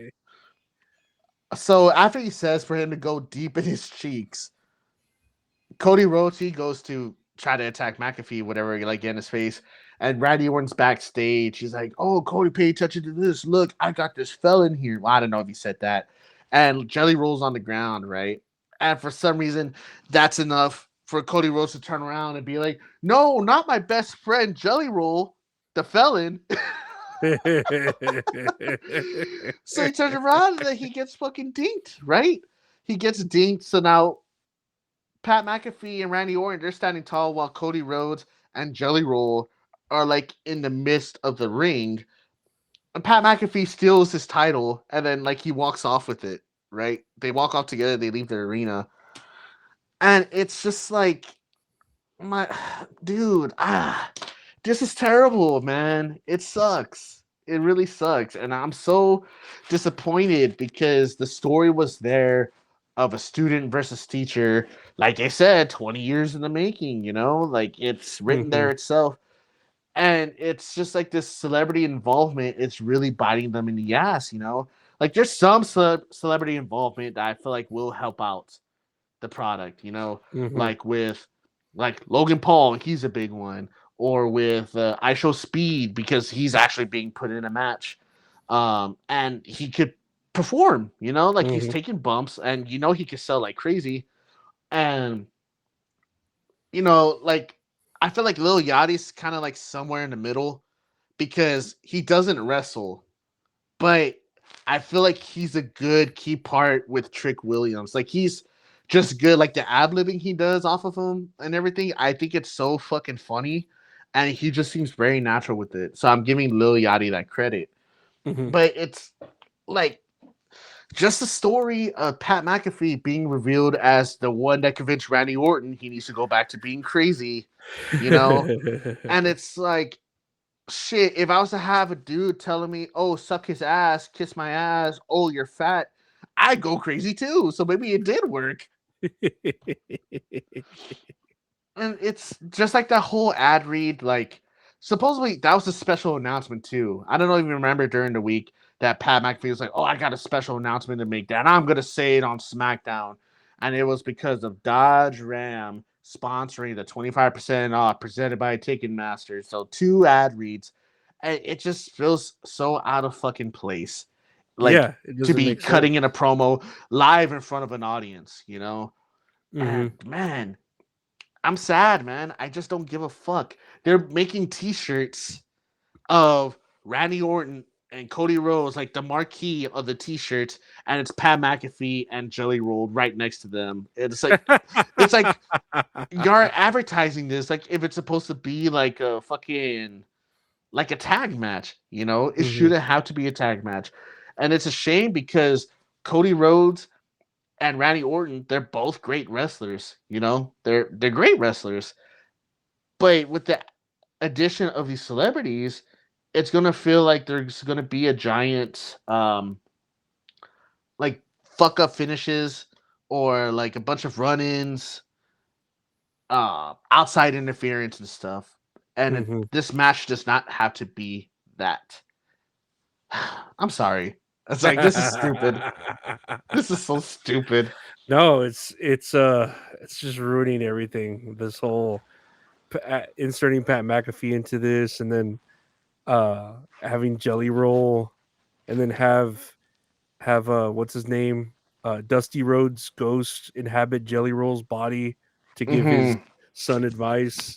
So after he says for him to go deep in his cheeks, Cody Rhodes goes to try to attack McAfee, whatever, like in his face. And Randy Orton's backstage. He's like, "Oh, Cody, pay attention to this. Look, I got this felon here." Well, I don't know if he said that. And Jelly rolls on the ground, right? And for some reason, that's enough for Cody Rhodes to turn around and be like, "No, not my best friend, Jelly Roll, the felon." So he turns around and then he gets fucking dinked, right? He gets dinked. So now Pat McAfee and Randy Orton, they're standing tall while Cody Rhodes and Jelly Roll are like in the midst of the ring. And Pat McAfee steals his title and then like he walks off with it, right? They walk off together, they leave the arena. And it's just like my dude, this is terrible, man. It sucks. It really sucks. And I'm so disappointed because the story was there of a student versus teacher. Like I said, 20 years in the making, you know? Like it's written there itself. And it's just like this celebrity involvement, it's really biting them in the ass, you know? Like there's some celebrity involvement that I feel like will help out the product, you know? Like with like Logan Paul, he's a big one. Or with I Show Speed because he's actually being put in a match. And he could perform, you know? Like he's taking bumps and you know he could sell like crazy. And, you know, like I feel like Lil Yachty's kind of like somewhere in the middle because he doesn't wrestle, but I feel like he's a good key part with Trick Williams. Like he's just good, like the ad-libbing he does off of him and everything. I think it's so fucking funny, and he just seems very natural with it. So I'm giving Lil Yachty that credit. But it's like just the story of Pat McAfee being revealed as the one that convinced Randy Orton he needs to go back to being crazy, you know? And it's like, shit, if I was to have a dude telling me, "Oh, suck his ass, kiss my ass, oh, you're fat," I'd go crazy too. So maybe it did work. And it's just like that whole ad read, like, supposedly that was a special announcement too. I don't even remember during the week that Pat McAfee was like, "Oh, I got a special announcement to make that. I'm going to say it on SmackDown." And it was because of Dodge Ram sponsoring the 25% off presented by Ticketmaster. So 2 ad reads. And it just feels so out of fucking place. Like Yeah, it to doesn't be make cutting sense. in a promo live in front of an audience, you know? Mhm. And man, I'm sad, man. I just don't give a fuck. They're making t-shirts of Randy Orton and Cody Rhodes, like the marquee of the t-shirts, and it's Pat McAfee and Jelly Roll right next to them. It's like you're advertising this like if it's supposed to be like a fucking like a tag match, you know? It shouldn't have to be a tag match. And it's a shame because Cody Rhodes and Randy Orton, they're both great wrestlers, you know? They're great wrestlers. But with the addition of these celebrities, it's gonna feel like there's gonna be a giant like fuck up finishes or like a bunch of run-ins, outside interference and stuff. And this match does not have to be that. I'm sorry. It's like this is stupid. This is so stupid. No, it's just ruining everything. This whole inserting Pat McAfee into this, and then having Jelly Roll, and then have what's his name, Dusty Rhodes Ghost inhabit Jelly Roll's body to give his son advice.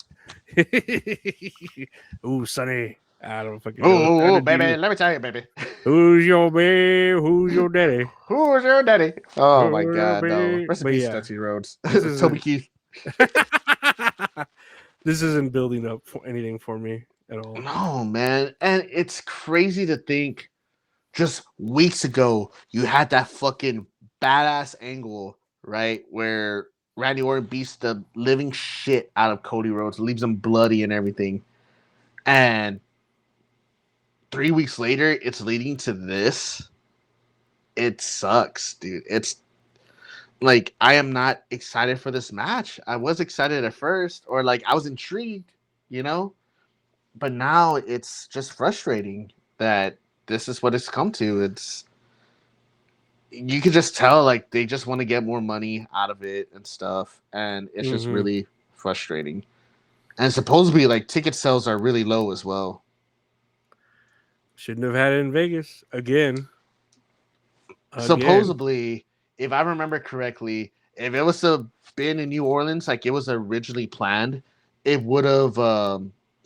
Ooh, Sonny, I don't fucking know. Oh, baby, let me tell you, baby. Who's your baby? Who's your daddy? Who's your daddy? Oh my Who's your god, no. baby? Rest in But peace, yeah. Dusty Rhodes. This Toby isn't- Keith. This isn't building up for anything for me at all. No, man. And it's crazy to think just weeks ago you had that fucking badass angle, right, where Randy Orton beats the living shit out of Cody Rhodes, leaves him bloody and everything. And 3 weeks later, it's leading to this. It sucks, dude. It's like I am not excited for this match. I was excited at first, or like I was intrigued, but now it's just frustrating that this is what it's come to. It's you can just tell like they just want to get more money out of it and stuff, and it's just really frustrating. And supposedly, like ticket sales are really low as well. Shouldn't have had it in Vegas again. Supposedly, if I remember correctly, if it was to been in New Orleans like it was originally planned, it would have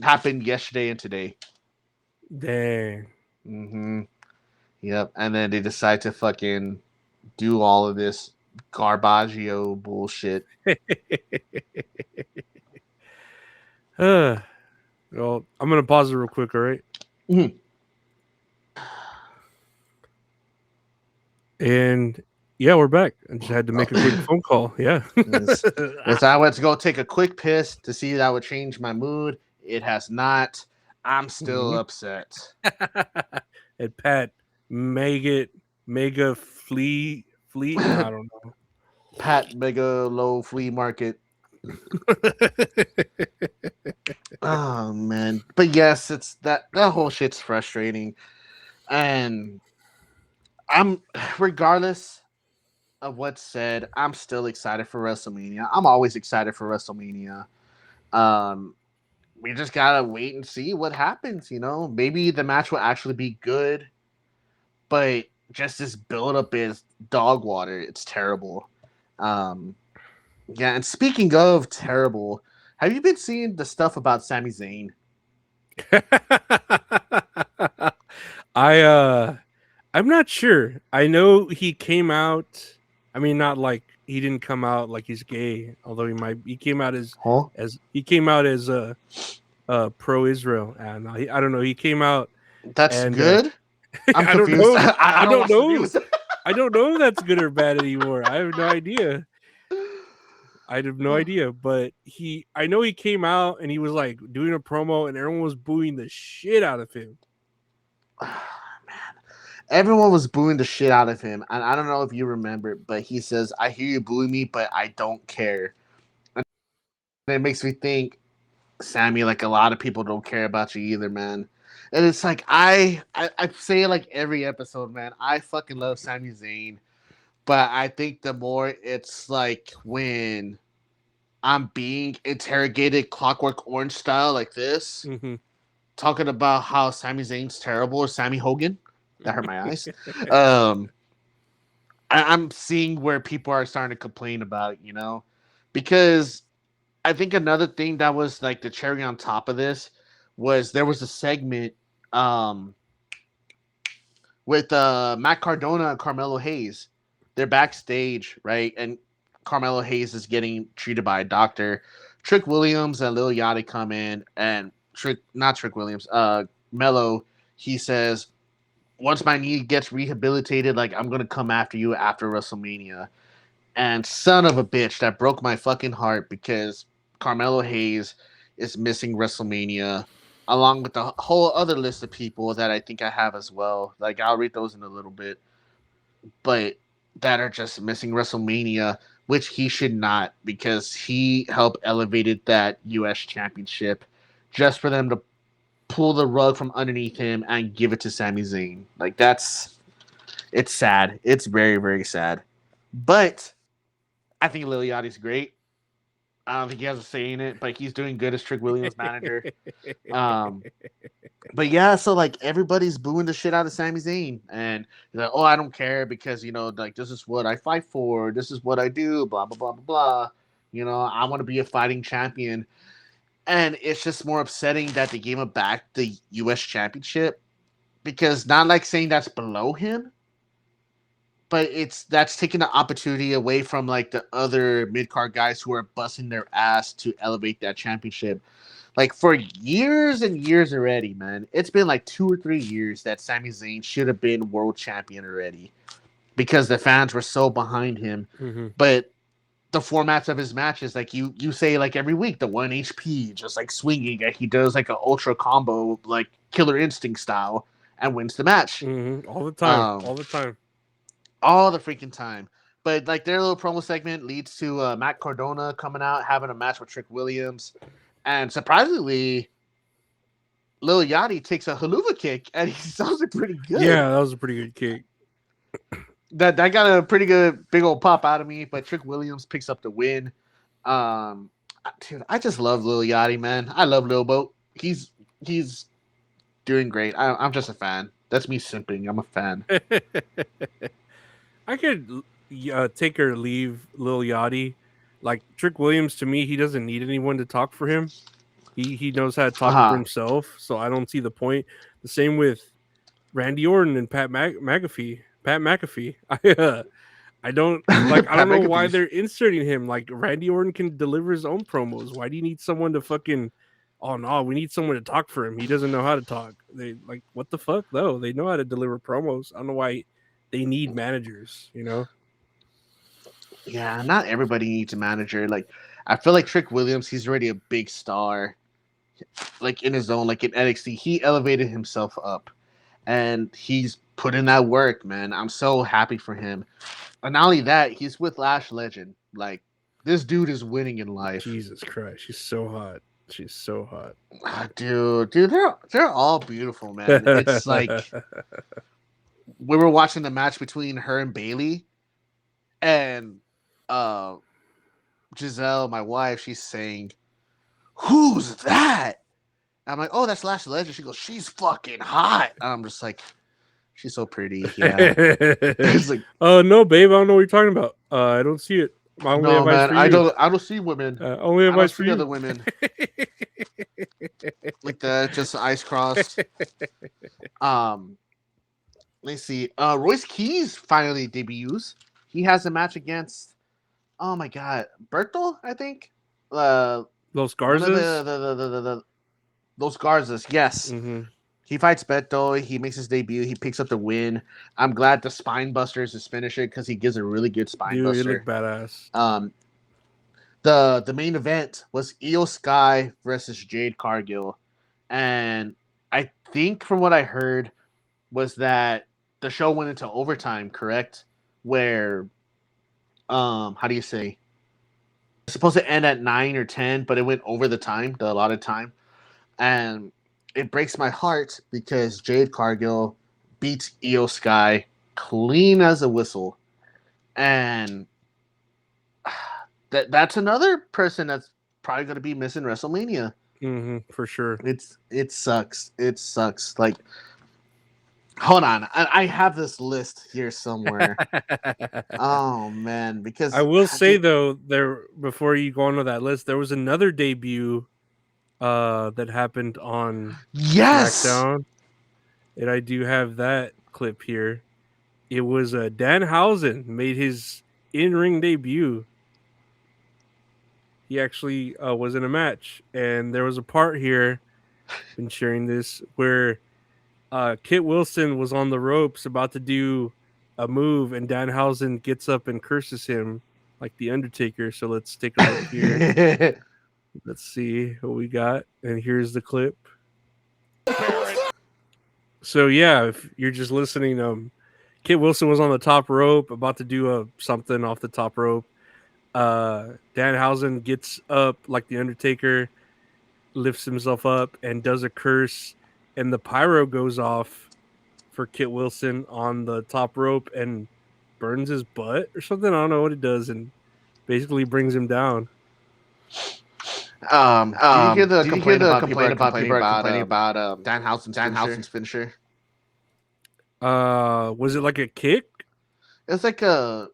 happened yesterday and today. Dang. Yep. And then they decide to fucking do all of this garbaggio bullshit. Well, I'm gonna pause it real quick. All right. And yeah, we're back. I just had to make a quick phone call. Yeah. Yes, I went to go take a quick piss to see if that would change my mood. It has not. I'm still upset. And Pat, mega flea. I don't know. Pat Mega Low Flea Market. Oh man. But yes, it's that whole shit's frustrating. And I'm regardless of what's said, I'm still excited for WrestleMania. I'm always excited for WrestleMania. We just gotta wait and see what happens, Maybe the match will actually be good, but just this build up is dog water. It's terrible. Yeah, and speaking of terrible, have you been seeing the stuff about Sami Zayn? I'm not sure. I know he came out. I mean, not like he didn't come out like he's gay, although he came out as pro-Israel, and I don't know. He came out. That's good. I'm I don't confused. know. I don't know. know. I don't know if that's good or bad anymore. I have no idea. But I know he came out and he was like doing a promo, and everyone was booing the shit out of him. Everyone was booing the shit out of him. And I don't know if you remember, but he says, I hear you booing me, but I don't care. And it makes me think, Sammy, like a lot of people don't care about you either, man. And it's like, I say it like every episode, man. I fucking love Sami Zayn. But I think the more it's like when I'm being interrogated Clockwork Orange style like this, talking about how Sami Zayn's terrible, or Sammy Hogan. That hurt my eyes. I'm seeing where people are starting to complain about it, because I think another thing that was like the cherry on top of this was there was a segment with Matt Cardona and Carmelo Hayes. They're backstage, right? And Carmelo Hayes is getting treated by a doctor. Trick Williams and Lil Yachty come in, and Mello, he says, once my knee gets rehabilitated, like I'm gonna come after you after WrestleMania. And son of a bitch, that broke my fucking heart because Carmelo Hayes is missing WrestleMania, along with the whole other list of people that I think I have as well. Like I'll read those in a little bit, but that are just missing WrestleMania, which he should not, because he helped elevated that U.S. Championship just for them to pull the rug from underneath him and give it to Sami Zayn. Like it's sad. It's very, very sad. But I think Lil Yachty's great. I don't think he has a say in it, but he's doing good as Trick Williams' manager. But yeah, so like everybody's booing the shit out of Sami Zayn, and they're like, oh, I don't care because like this is what I fight for, this is what I do, blah blah blah blah blah. I want to be a fighting champion. And it's just more upsetting that they gave him back the U.S. Championship, because not like saying that's below him, but that's taking the opportunity away from like the other mid-card guys who are busting their ass to elevate that championship. Like for years and years already, man. It's been like 2 or 3 years that Sami Zayn should have been world champion already. because the fans were so behind him. Mm-hmm. But the formats of his matches, like you say, like every week, the 1 HP, just like swinging, and he does like an ultra combo, like Killer Instinct style, and wins the match All the time, all the freaking time. But like their little promo segment leads to Matt Cardona coming out having a match with Trick Williams, and surprisingly, Lil Yachty takes a haluva kick, and he sounded pretty good. Yeah, that was a pretty good kick. That got a pretty good big old pop out of me, but Trick Williams picks up the win. Dude, I just love Lil Yachty, man. I love Lil Boat. He's doing great. I'm just a fan. That's me simping. I'm a fan. I could take or leave Lil Yachty. Like Trick Williams, to me, he doesn't need anyone to talk for him. He knows how to talk for himself, so I don't see the point. The same with Randy Orton and Pat McAfee. I don't like. I don't know why they're inserting him. Like Randy Orton can deliver his own promos. Why do you need someone to fucking? Oh no, we need someone to talk for him. He doesn't know how to talk. They like what the fuck though? They know how to deliver promos. I don't know why they need managers. You know? Yeah, not everybody needs a manager. Like I feel like Trick Williams, he's already a big star. Like in his own, like in NXT, he elevated himself up, and he's put in that work, man. I'm so happy for him. And not only that, he's with Lash Legend. Like this dude is winning in life. Jesus Christ, she's so hot. She's so hot. Dude, they're all beautiful, man. It's like we were watching the match between her and Bailey, and Giselle, my wife, she's saying, "Who's that?" I'm like, "Oh, that's Lash Legend." She goes, "She's fucking hot." And I'm just like, "She's so pretty." Yeah. It's like, oh no, babe, I don't know what you're talking about. I don't see it. No, man, I don't see women. Only advice for you. Other women. Like that, just eyes crossed. Let's see. Royce Keys finally debuts. He has a match against, oh my god, Berto, I think. Los Garzas. Los Garzas, yes. Mm-hmm. He fights Beto. He makes his debut. He picks up the win. I'm glad the spine buster is his finisher because he gives a really good spine buster. He looked badass. The main event was Io Sky versus Jade Cargill, and I think from what I heard was that the show went into overtime, correct? Where, how do you say? It's supposed to end at 9 or 10, but it went over the allotted time, and it breaks my heart because Jade Cargill beats Io Sky clean as a whistle, and that's another person that's probably going to be missing WrestleMania. Mm-hmm, for sure. It sucks. It sucks. Like, hold on, I have this list here somewhere. Oh man, because I will say though, before you go on to that list, there was another debut that happened on SmackDown, and I do have that clip here. It was Danhausen made his in-ring debut. He actually was in a match, and there was a part here, been sharing this, where Kit Wilson was on the ropes about to do a move, and Danhausen gets up and curses him like the Undertaker. So let's take a look here. Let's see what we got, and here's the clip. So yeah, if you're just listening, Kit Wilson was on the top rope about to do something off the top rope. Danhausen gets up like the Undertaker, lifts himself up and does a curse, and the pyro goes off for Kit Wilson on the top rope and burns his butt or something. I don't know what it does, and basically brings him down. Did you hear the complaint about Danhausen's finisher? Was it like a kick? It's like a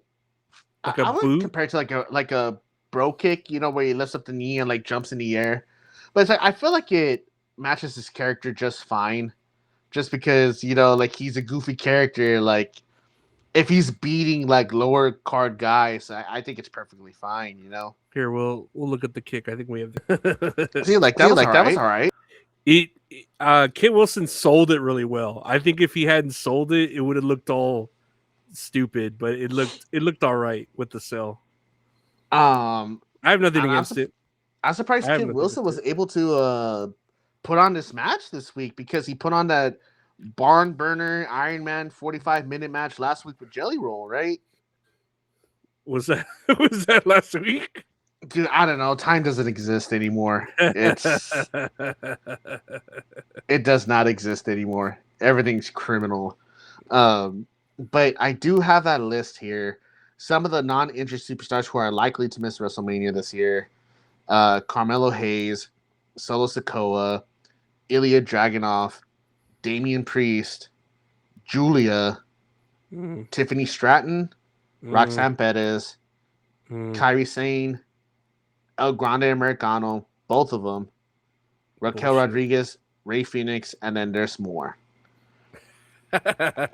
I would compare it to like a bro kick, where he lifts up the knee and like jumps in the air. But it's like I feel like it matches his character just fine, just because like he's a goofy character. Like if he's beating like lower card guys, I think it's perfectly fine. Here we'll look at the kick. I think we have. See, that was all right. Kit Wilson sold it really well. I think if he hadn't sold it, it would have looked all stupid, but it looked all right with the sell. Um, I have nothing I'm against it. I'm surprised I have Kid nothing Wilson was against able to put on this match this week because he put on that barn burner Iron Man 45-minute match last week with Jelly Roll, right? Was that last week? Dude, I don't know. Time doesn't exist anymore. It does not exist anymore. Everything's criminal. But I do have that list here. Some of the non-injured superstars who are likely to miss WrestleMania this year: Carmelo Hayes, Solo Sikoa, Ilya Dragunov, Damian Priest, Julia, Tiffany Stratton, Roxanne Perez, Kairi Sane, El Grande Americano, both of them, Raquel Rodriguez, Ray Phoenix, and then there's more. There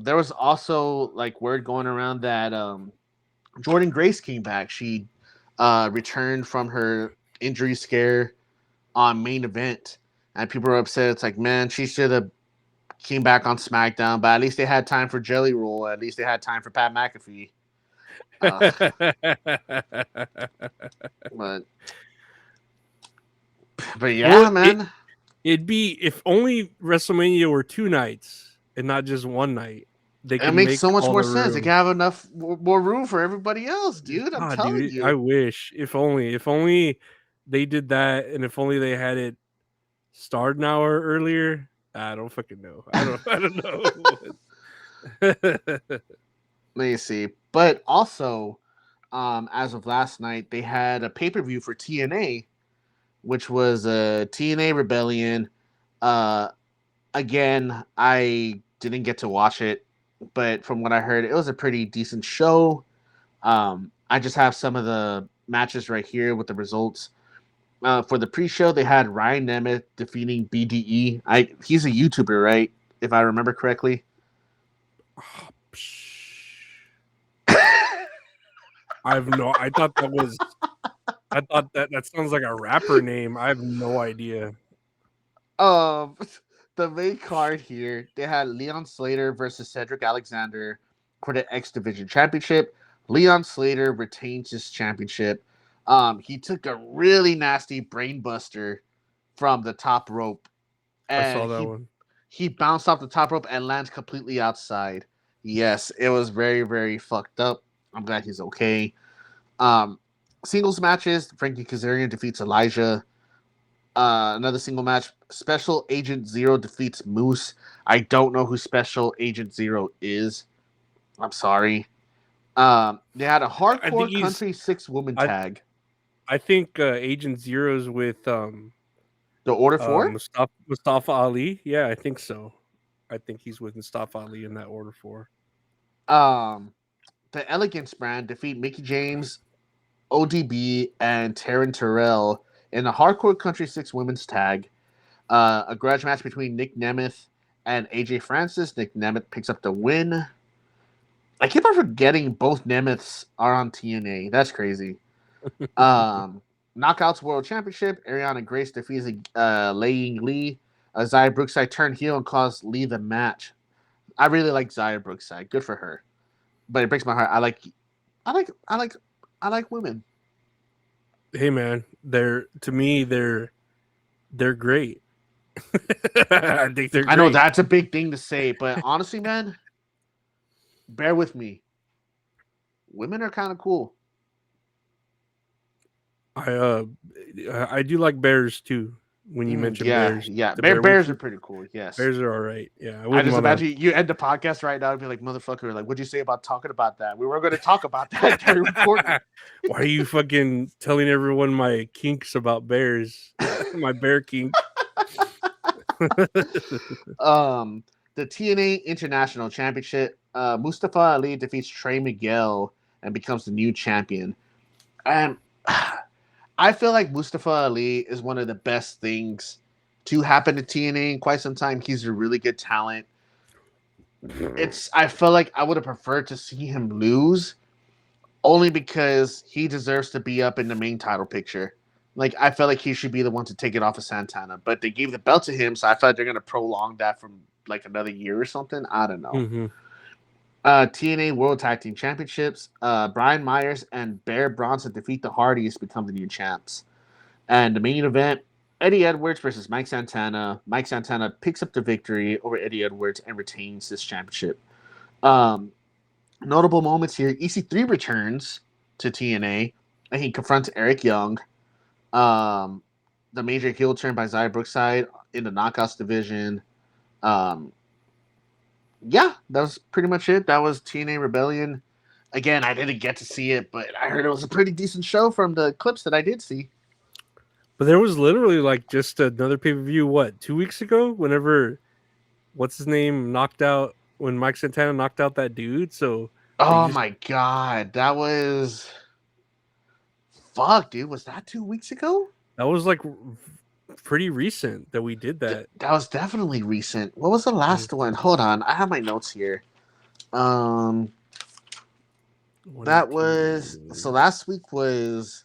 was also word going around that Jordan Grace came back. She returned from her injury scare on Main Event, and people were upset. It's like, man, she should have came back on SmackDown, but at least they had time for Jelly Roll. At least they had time for Pat McAfee. But yeah, man. It'd be if only WrestleMania were 2 nights and not just 1 night. It makes so much more sense. They can have enough more room for everybody else, dude. I'm telling you. I wish. If only they did that, and if only they had it start an hour earlier. I don't fucking know. I don't know. Let me see. But also, as of last night, they had a pay-per-view for TNA, which was a TNA Rebellion. Again, I didn't get to watch it, but from what I heard, it was a pretty decent show. I just have some of the matches right here with the results. For the pre-show, they had Ryan Nemeth defeating BDE. He's a YouTuber, right? If I remember correctly. I thought that sounds like a rapper name. I have no idea. The main card here, they had Leon Slater versus Cedric Alexander for the X Division Championship. Leon Slater retains his championship. He took a really nasty brain buster from the top rope. And I saw that one. He bounced off the top rope and lands completely outside. Yes, it was very, very fucked up. I'm glad he's okay. Singles matches, Frankie Kazarian defeats Elijah. Another single match, Special Agent Zero defeats Moose. I don't know who Special Agent Zero is. I'm sorry. They had a hardcore country 6-woman tag. I think Agent Zero's with the Order 4? Mustafa Ali. Yeah, I think so. I think he's with Mustafa Ali in that Order 4. The Elegance brand defeat Mickey James, ODB, and Taryn Terrell in a hardcore country 6-women's tag. A grudge match between Nick Nemeth and AJ Francis. Nick Nemeth picks up the win. I keep on forgetting both Nemeths are on TNA. That's crazy. Knockouts World Championship. Ariana Grace defeats Lei Ying Lee. Xia Brookside turned heel and caused Lee the match. I really like Xia Brookside. Good for her. But it breaks my heart. I like women. Hey man, they're great. I think they're great. I know that's a big thing to say, but honestly, man, bear with me. Women are kind of cool. I do like bears too. When you mention bears, yeah, bears are pretty cool. Yes, bears are all right. Yeah, I just imagine you end the podcast right now and be like, "Motherfucker, like, what'd you say about talking about that? We were going to talk about that during recording." Why are you fucking telling everyone my kinks about bears? My bear kink. The TNA International Championship. Mustafa Ali defeats Trey Miguel and becomes the new champion. And I feel like Mustafa Ali is one of the best things to happen to TNA in quite some time. He's a really good talent. I feel like I would have preferred to see him lose only because he deserves to be up in the main title picture. Like, I felt like he should be the one to take it off of Santana, but they gave the belt to him, so I felt like they're going to prolong that from like another year or something. I don't know. Mm-hmm. TNA World Tag Team Championships. Brian Myers and Bear Bronson defeat the Hardys, become the new champs. And the main event, Eddie Edwards versus Mike Santana. Mike Santana picks up the victory over Eddie Edwards and retains this championship. Notable moments here, EC3 returns to TNA, and he confronts Eric Young. The major heel turn by Xia Brookside in the Knockouts division. Yeah, that was pretty much it. That was TNA Rebellion. Again, I didn't get to see it, but I heard it was a pretty decent show from the clips that I did see. But there was literally like just another pay-per-view, 2 weeks ago, whenever what's his name knocked out when Mike Santana knocked out that dude. So my god, that was fuck, dude. Was that 2 weeks ago? That was like pretty recent that we did that. That was definitely recent. What was the last one? Hold on, I have my notes here. That was so last week was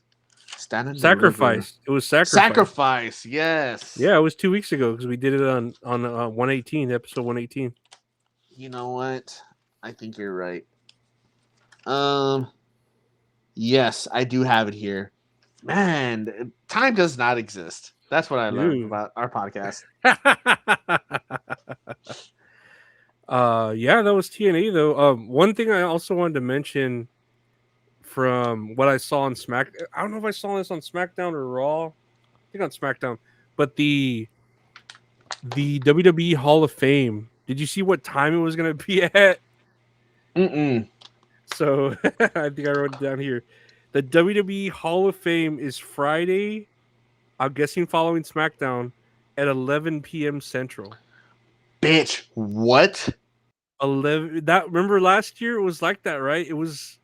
Sacrifice. It was Sacrifice. Yes. Yeah, it was 2 weeks ago because we did it on 118, episode 118. You know what? I think you're right. Yes, I do have it here. Man, time does not exist. That's what I learned about our podcast. Yeah, that was TNA though. One thing I also wanted to mention from what I saw on I don't know if I saw this on SmackDown or Raw. I think on SmackDown. But the WWE Hall of Fame. Did you see what time it was going to be at? So I think I wrote it down here. The WWE Hall of Fame is Friday, I'm guessing following SmackDown, at 11 p.m. Central. Bitch, what? 11. Remember last year it was like that, right? It was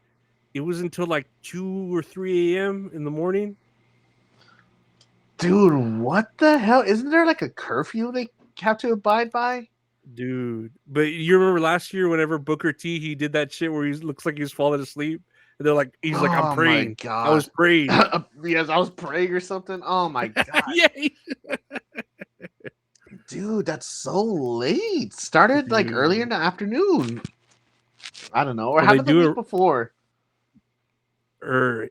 until like 2 or 3 a.m. in the morning. Dude, what the hell? Isn't there like a curfew they have to abide by? Dude, but you remember last year whenever Booker T, he did that shit where he looks like he's falling asleep? And they're like, he's like, I'm praying. My God. I was praying. Yes, I was praying or something. Oh my God. Yeah. Dude, that's so late. Started like earlier in the afternoon. I don't know. Or happened the week before. Or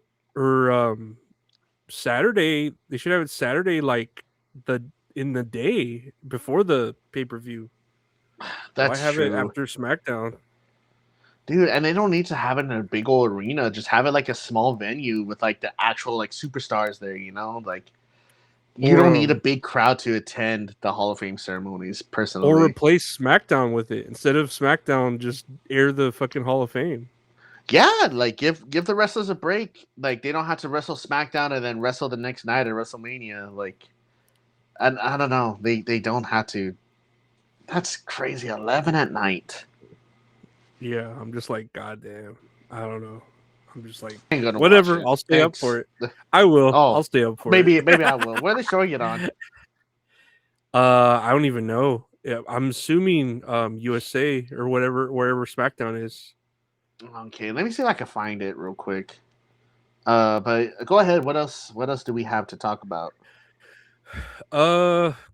Saturday. They should have it Saturday, like in the day before the pay-per-view. That's Why have true. it after SmackDown? Dude, and they don't need to have it in a big old arena. Just have it like a small venue with like the actual like superstars there, you know? Like you don't need a big crowd to attend the Hall of Fame ceremonies, personally. Or replace SmackDown with it. Instead of SmackDown, just air the fucking Hall of Fame. Yeah, like give the wrestlers a break. Like they don't have to wrestle SmackDown and then wrestle the next night at WrestleMania. Like I don't know. They don't have to. That's crazy. 11 at night. Yeah, I'm just like, goddamn. I don't know. I'm just like, whatever. I'll stay up for it. I will. I'll stay up for it. Maybe I will. Where are they showing it on? I don't even know. Yeah, I'm assuming USA or wherever SmackDown is. Okay, let me see if I can find it real quick. But go ahead. What else do we have to talk about?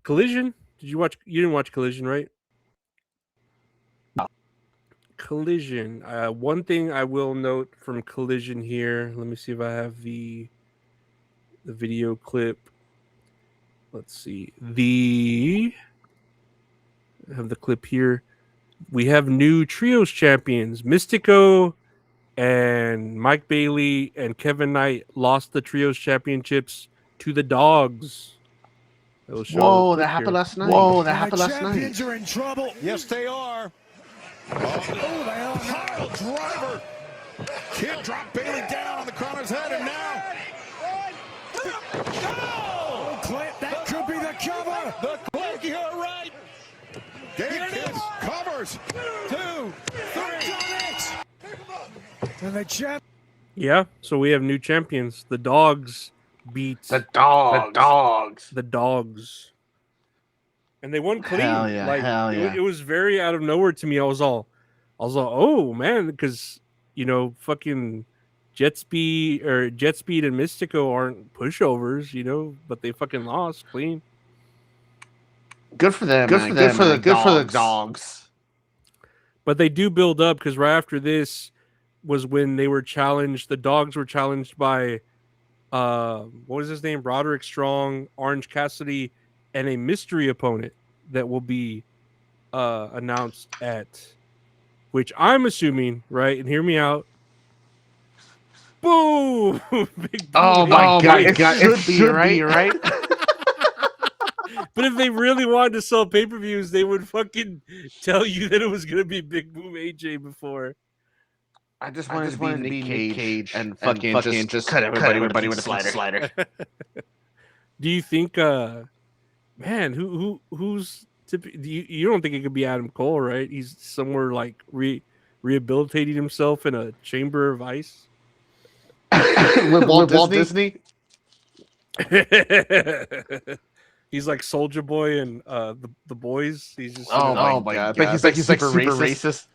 Collision. Did you watch? You didn't watch Collision, right? No. Collision. One thing I will note from Collision here. Let me see if I have the video clip. Let's see. I have the clip here. We have new Trios champions. Mystico and Mike Bailey and Kevin Knight lost the Trios championships to the Dogs. Whoa, that happened last night. Champions are in trouble. Yes, they are. Pile driver. Kid dropped Bailey down on the Chrono's head, and now. Oh, Clint, that could be the cover. The Clint, you're right. Gabe Kiss covers. 2, 3. And the champ. Yeah, so we have new champions. The Dogs beat the Dogs. And they won clean. Hell yeah. It was very out of nowhere to me. I was all, oh man, because fucking Jet Speed and Mystico aren't pushovers, but they fucking lost clean. Good for them. Good for the Dogs. But they do build up because right after this was when they were challenged. The Dogs were challenged by what was his name? Roderick Strong, Orange Cassidy, and a mystery opponent that will be announced at, which I'm assuming, right? And hear me out. Boom! Big Oh boom. my god! It AJ. should be right. But if they really wanted to sell pay-per-views, they would fucking tell you that it was gonna be Big Boom AJ before. I just wanted to be Nick Cage and fucking just cut everybody with a slider. Do you think, man, who's you don't think it could be Adam Cole, right? He's somewhere like rehabilitating himself in a chamber of ice with Walt Disney. He's like Soldier Boy and the boys. He's just oh my god! He's like super racist.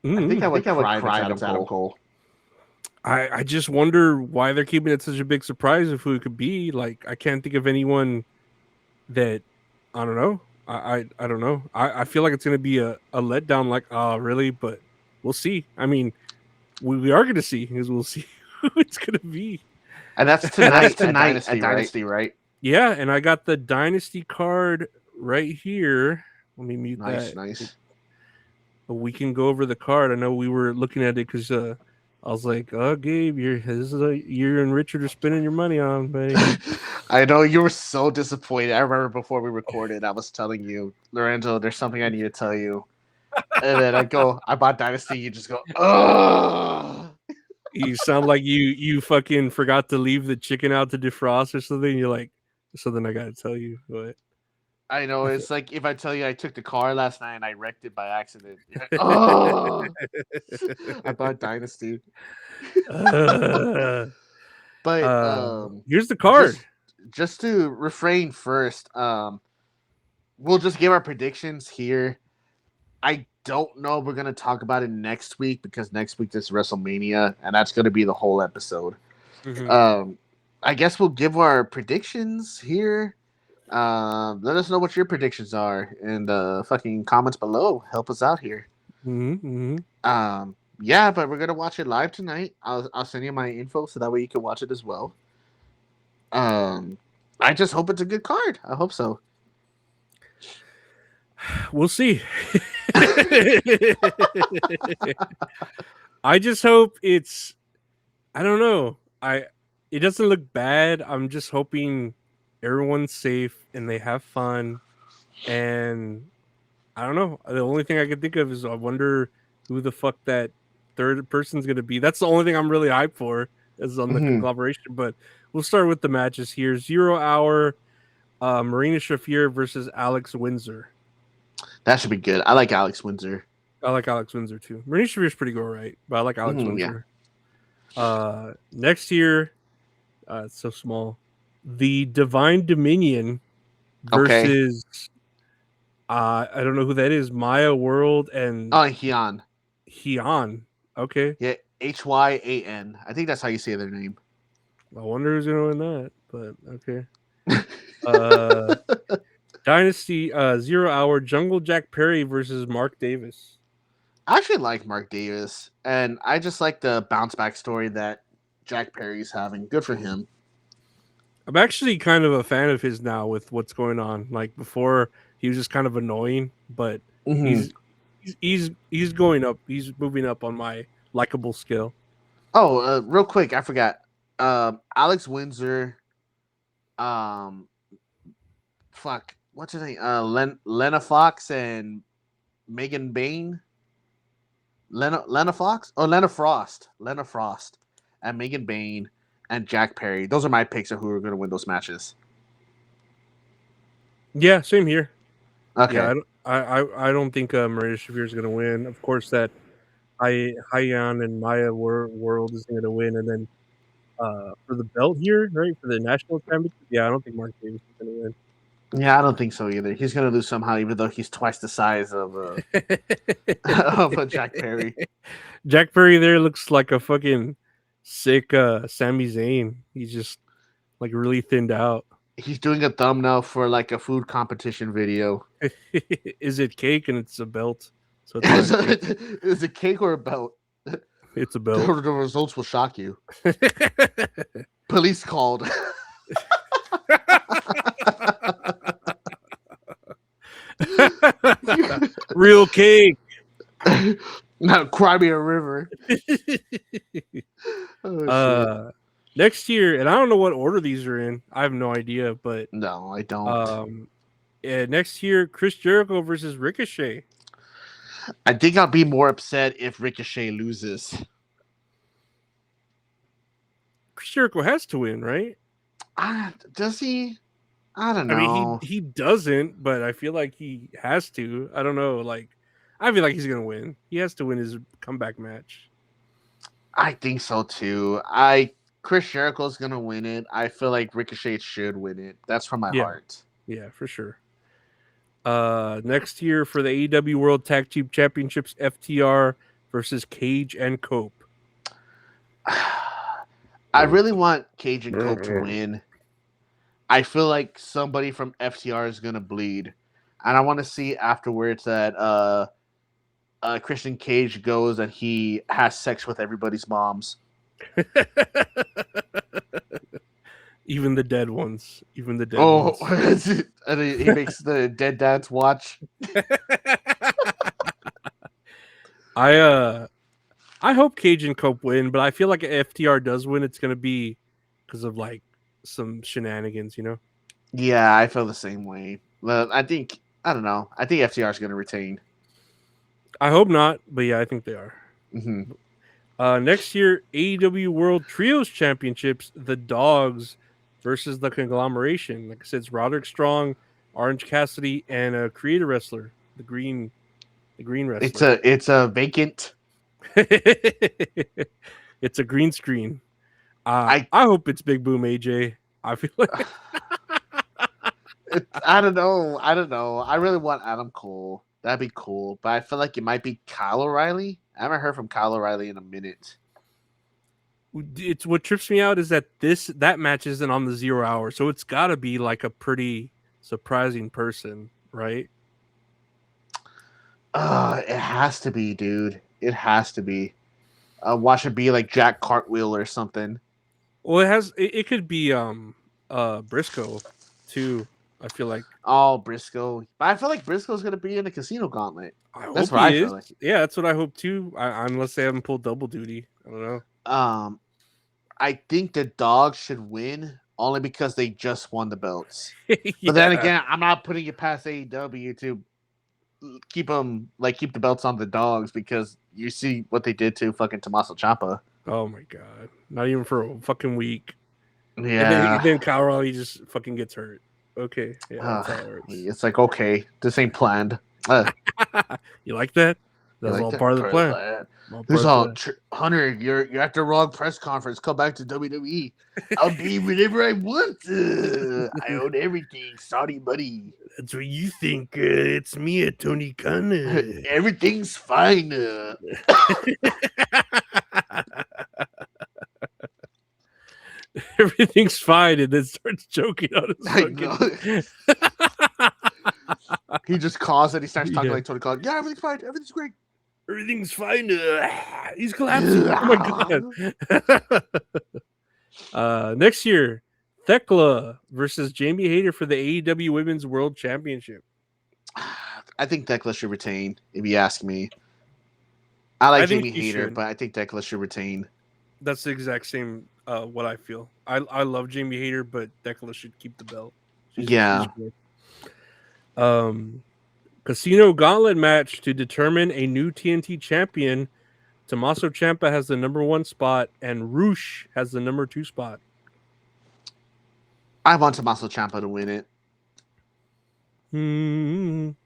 I think I would cry if Adam Cole. I just wonder why they're keeping it such a big surprise of who it could be. Like, I can't think of anyone that I don't know. I don't know. I feel like it's gonna be a letdown. Like, oh really? But we'll see. I mean, we are gonna see because we'll see who it's gonna be. And that's tonight at Dynasty, right? Yeah, and I got the Dynasty card right here. Let me mute that. Nice. We can go over the card. I know we were looking at it because I was like, "Oh, Gabe, you and Richard are spending your money on, buddy." I know you were so disappointed. I remember before we recorded, I was telling you, Lorenzo, there's something I need to tell you, and then I bought Dynasty. You just go, "Oh." You sound like you fucking forgot to leave the chicken out to defrost or something. You're like, something I gotta tell you. What? I know, it's like if I tell you I took the car last night and I wrecked it by accident. Oh, I bought Dynasty. But here's the card. Just to refrain first, we'll just give our predictions here. I don't know if we're going to talk about it next week because next week is WrestleMania, and that's going to be the whole episode. Mm-hmm. I guess we'll give our predictions here. Let us know what your predictions are in the fucking comments below. Help us out here. Mm-hmm. Yeah, but we're gonna watch it live tonight. I'll send you my info so that way you can watch it as well. I just hope it's a good card. I hope so. We'll see. I just hope it's. I don't know. It doesn't look bad. I'm just hoping everyone's safe and they have fun. And I don't know. The only thing I can think of is I wonder who the fuck that third person's going to be. That's the only thing I'm really hyped for is on the collaboration. But we'll start with the matches here. 0 Hour, Marina Shafir versus Alex Windsor. That should be good. I like Alex Windsor. I like Alex Windsor too. Marina Shafir's pretty good, right? But I like Alex Windsor. Yeah. Next year, it's so small. The Divine Dominion versus I don't know who that is. Maya World and Hyan. Okay. Yeah, Hyan. I think that's how you say their name. I wonder who's gonna win that, but okay. Dynasty 0 Hour, Jungle Jack Perry versus Mark Davis. I actually like Mark Davis, and I just like the bounce back story that Jack Perry's having. Good for him. I'm actually kind of a fan of his now with what's going on. Like before, he was just kind of annoying, but he's going up. He's moving up on my likable scale. Oh, real quick, I forgot. Alex Windsor. What's her name? Lena Fox and Megan Bain. Lena Fox? Oh, Lena Frost. Lena Frost and Megan Bain and Jack Perry. Those are my picks of who are going to win those matches. Yeah, same here. Okay. Yeah, I don't think Marina Shafir is going to win. Of course, that Hyan and Maya World is going to win, and then for the belt here, right, for the national championship, yeah, I don't think Mark Davis is going to win. Yeah, I don't think so either. He's going to lose somehow, even though he's twice the size of of Jack Perry. Jack Perry there looks like a fucking sick Sami Zayn. He's just like really thinned out. He's doing a thumbnail for like a food competition video. Is it cake and it's a belt? So it's not cake. Is it cake or a belt? It's a The belt. results will shock you. Police called. Real cake. Not cry me a river. Oh, shit. Next year, and I don't know what order these are in. I have no idea, but No, I don't. next year, Chris Jericho versus Ricochet. I think I'll be more upset if Ricochet loses. Chris Jericho has to win, right? Does he? I don't know. I mean, he doesn't, but I feel like he has to. I don't know. Like, I feel like he's gonna win. He has to win his comeback match. I think so too. Chris Jericho's gonna win it. I feel like Ricochet should win it. That's from my heart. Yeah, for sure. Next year for the AEW World Tag Team Championships, FTR versus Cage and Cope. I really want Cage and Cope to win. I feel like somebody from FTR is gonna bleed, and I want to see afterwards that Christian Cage goes and he has sex with everybody's moms. Even the dead ones. Even the dead Oh, ones. and he makes the dead dads watch. I hope Cage and Cope win, but I feel like if FTR does win, it's gonna be because of like some shenanigans, you know? Yeah, I feel the same way. I don't know. I think FTR is gonna retain. I hope not, but yeah, I think they are. Mm-hmm. Next year, AEW World Trios Championships, the Dogs versus the Conglomeration. Like I said, it's Roderick Strong, Orange Cassidy, and a creator wrestler, the green wrestler. It's a vacant. It's a green screen. I hope it's Big Boom AJ. I feel like I don't know. I really want Adam Cole. That'd be cool. But I feel like it might be Kyle O'Reilly. I haven't heard from Kyle O'Reilly in a minute. it's what trips me out is that that match isn't on the 0 hour, so it's got to be like a pretty surprising person, right? It has to be, dude. It has to be. Watch it be like Jack Cartwheel or something. Well, it could be Briscoe too. I feel like Briscoe. But I feel like Briscoe's gonna be in the Casino Gauntlet. That's what I feel like. Yeah, that's what I hope too. Unless they haven't pulled double duty, I don't know. I think the Dogs should win only because they just won the belts. Yeah. But then again, I'm not putting it past AEW to keep the belts on the Dogs because you see what they did to fucking Tommaso Ciampa. Oh my god! Not even for a fucking week. Yeah. And then Kyle O'Reilly just fucking gets hurt. Okay, yeah, that's how it works. It's like, okay, this ain't planned. You like that? That's all part of the plan. Hunter, you're at the wrong press conference. Come back to WWE. I'll be whenever I want. I own everything. Saudi buddy. That's what you think. It's me, Tony Khan. Everything's fine. Everything's fine, and then starts joking on his fucking... He just calls and he starts talking like Tony Khan. Yeah, everything's fine. Everything's great. Everything's fine. He's collapsing. Oh my god. Next year, Thekla versus Jamie Hayter for the AEW Women's World Championship. I think Thekla should retain, if you ask me. I like Jamie Hayter, but I think Thekla should retain. That's the exact same what I feel. I love Jamie Hayter, but Thekla should keep the belt. She's Casino Gauntlet match to determine a new TNT champion. Tommaso Ciampa has the number 1 spot, and Roosh has the number 2 spot. I want Tommaso Ciampa to win it. No,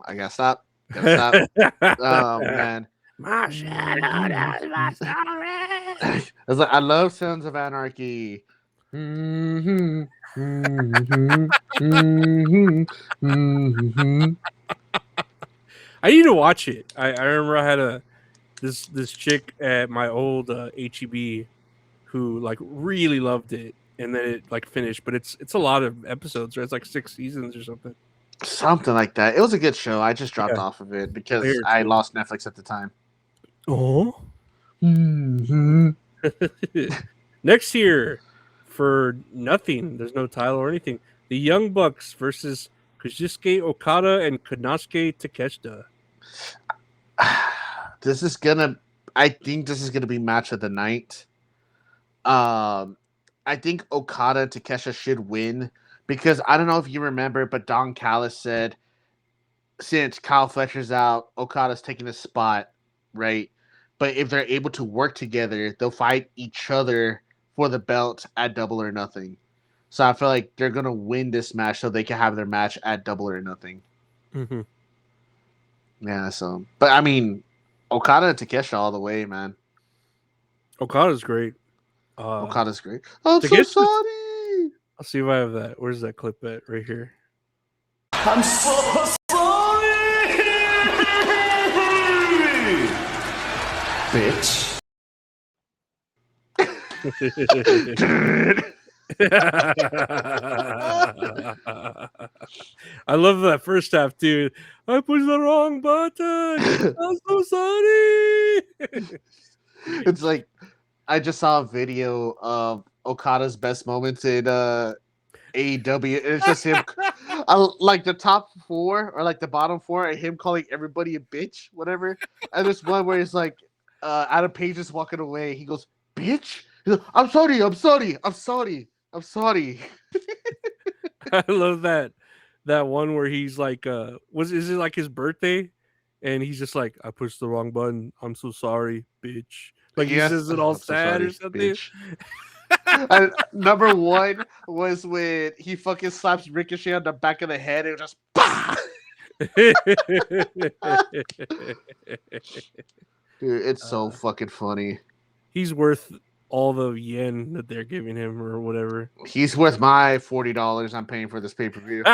I gotta stop. Oh man. I love Sons of Anarchy. I need to watch it. I remember I had this chick at my old HEB who like really loved it, and then it like finished. But it's a lot of episodes, right? It's like 6 seasons or something. Something like that. It was a good show. I just dropped Yeah. off of it I because hear it's I good. lost Netflix at the time. Oh. Mm-hmm. Next year, for nothing, there's no title or anything. The Young Bucks versus Kazuchika Okada and Konosuke Takeshita. I think this is gonna be match of the night. I think Okada and Takeshita should win because I don't know if you remember, but Don Callis said since Kyle Fletcher's out, Okada's taking a spot, right? But if they're able to work together, they'll fight each other for the belt at Double or Nothing. So I feel like they're gonna win this match so they can have their match at Double or Nothing. Mm-hmm. Yeah, so but I mean, Okada and Takeshita all the way, man. Okada's great. Okada's great. I'm so Takeshi's- sorry. I'll see if I have that. Where's that clip at? Right here. I'm so sorry, bitch. I love that first half, dude. I pushed the wrong button. I'm so sorry. It's like I just saw a video of Okada's best moments in AEW. It's just him, like the top 4 or like the bottom 4, and him calling everybody a bitch, whatever. And there's one where it's like Adam Page is walking away. He goes, "Bitch." He's like, I'm sorry. I love that one where he's like, is it like his birthday? And he's just like, I pushed the wrong button. I'm so sorry, bitch. Like Yes. he says it all I'm so sad sorry, or something. bitch. And number 1 was when he fucking slaps Ricochet on the back of the head and just bah! Dude, it's so fucking funny. He's worth all the yen that they're giving him or whatever. He's worth my $40 I'm paying for this pay-per-view.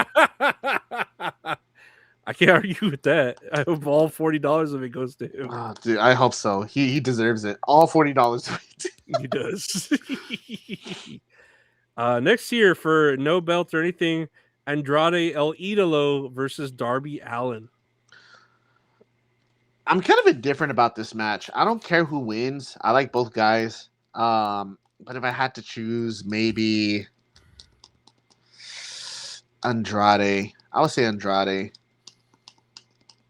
I can't argue with that. I hope all $40 of it goes to him. Oh, dude, I hope so. He deserves it. All $40. He does. Next year for no belt or anything, Andrade El Idolo versus Darby Allin. I'm kind of indifferent about this match. I don't care who wins. I like both guys. But if I had to choose, maybe Andrade. I would say Andrade.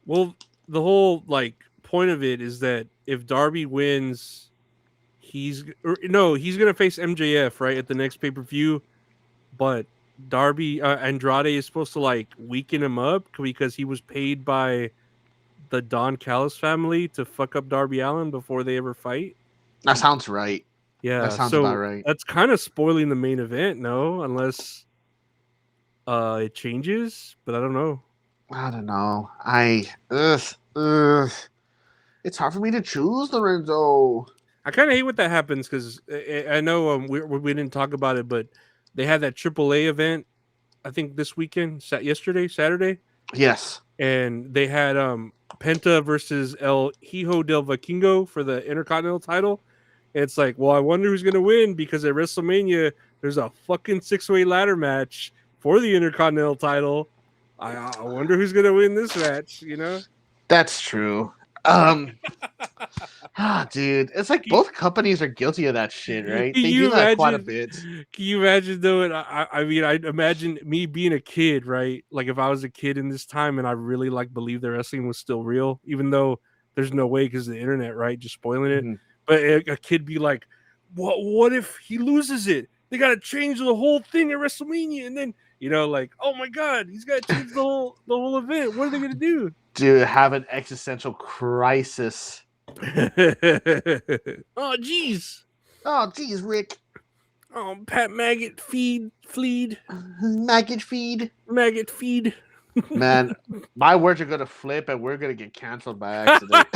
Well, the whole like point of it is that if Darby wins, he's gonna face MJF right at the next pay-per-view, but Andrade is supposed to like weaken him up because he was paid by the Don Callis family to fuck up Darby Allin before they ever fight. That sounds right. Yeah, That sounds so about right. that's kind of spoiling the main event, no? Unless it changes, but I don't know. I don't know. It's hard for me to choose, Lorenzo. I kind of hate when that happens because I know we didn't talk about it, but they had that AAA event, I think this weekend, Saturday. Yes. And they had Penta versus El Hijo del Vikingo for the Intercontinental title. And it's like, well, I wonder who's going to win because at WrestleMania, there's a fucking 6-way ladder match for the Intercontinental title. I wonder who's going to win this match, you know? That's true. Dude, it's like both companies are guilty of that shit, right? They do that quite a bit. Can you imagine doing? I mean, I imagine me being a kid, right? Like if I was a kid in this time and I really like believed that wrestling was still real, even though there's no way because of the internet, right? Just spoiling it. Mm-hmm. But a kid be like, what if he loses it? They got to change the whole thing at WrestleMania, and then like, oh my god, he's got to change the whole event. What are they gonna do? Dude, have an existential crisis. Oh jeez. Oh jeez, Rick. Oh, Pat Maggot feed. Maggot feed. Man, my words are gonna flip and we're gonna get canceled by accident.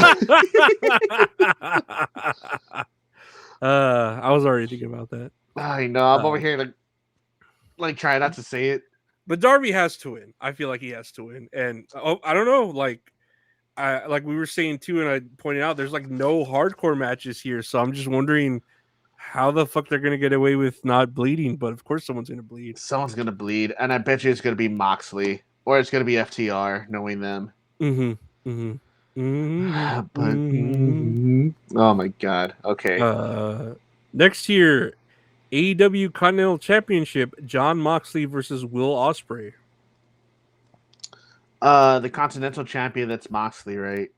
I was already thinking about that. I know. I'm over here like trying not to say it. But Darby has to win. I feel like he has to win. And I don't know, like we were saying too, and I pointed out there's like no hardcore matches here. So I'm just wondering how the fuck they're gonna get away with not bleeding, but of course someone's gonna bleed. Someone's gonna bleed, and I bet you it's gonna be Moxley or it's gonna be FTR, knowing them. Mm-hmm. Mm-hmm. Mm-hmm. But Mm-hmm. oh my god. Okay. Next year, AEW Continental Championship, John Moxley versus Will Ospreay. The Continental Champion, that's Moxley, right?